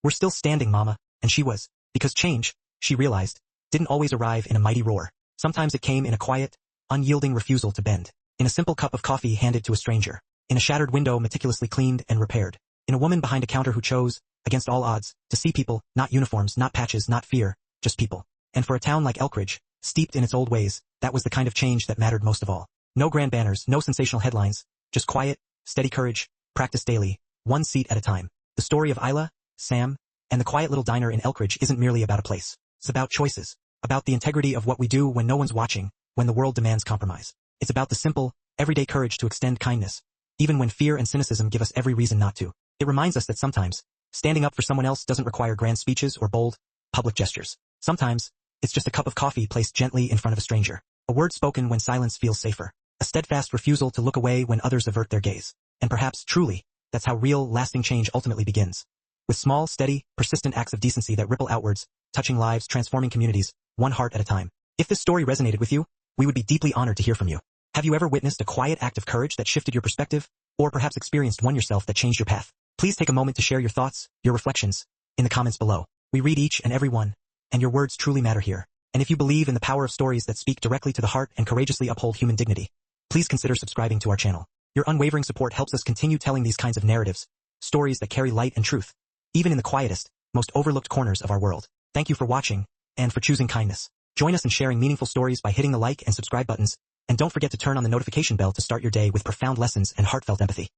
Speaker 1: "We're still standing, Mama," and she was, because change, she realized, didn't always arrive in a mighty roar. Sometimes it came in a quiet, unyielding refusal to bend, in a simple cup of coffee handed to a stranger, in a shattered window meticulously cleaned and repaired, in a woman behind a counter who chose, against all odds, to see people, not uniforms, not patches, not fear, just people. And for a town like Elkridge, steeped in its old ways, that was the kind of change that mattered most of all. No grand banners, no sensational headlines, just quiet, steady courage, practiced daily, one seat at a time. The story of Isla, Sam, and the quiet little diner in Elkridge isn't merely about a place. It's about choices, about the integrity of what we do when no one's watching, when the world demands compromise. It's about the simple, everyday courage to extend kindness, even when fear and cynicism give us every reason not to. It reminds us that sometimes, standing up for someone else doesn't require grand speeches or bold, public gestures. Sometimes, it's just a cup of coffee placed gently in front of a stranger, A word spoken when silence feels safer. A steadfast refusal to look away when others avert their gaze. And perhaps, truly, that's how real, lasting change ultimately begins. With small, steady, persistent acts of decency that ripple outwards, touching lives, transforming communities, one heart at a time. If this story resonated with you, we would be deeply honored to hear from you. Have you ever witnessed a quiet act of courage that shifted your perspective, or perhaps experienced one yourself that changed your path? Please take a moment to share your thoughts, your reflections, in the comments below. We read each and every one, and your words truly matter here. And if you believe in the power of stories that speak directly to the heart and courageously uphold human dignity, please consider subscribing to our channel. Your unwavering support helps us continue telling these kinds of narratives, stories that carry light and truth, even in the quietest, most overlooked corners of our world. Thank you for watching, and for choosing kindness. Join us in sharing meaningful stories by hitting the like and subscribe buttons, and don't forget to turn on the notification bell to start your day with profound lessons and heartfelt empathy.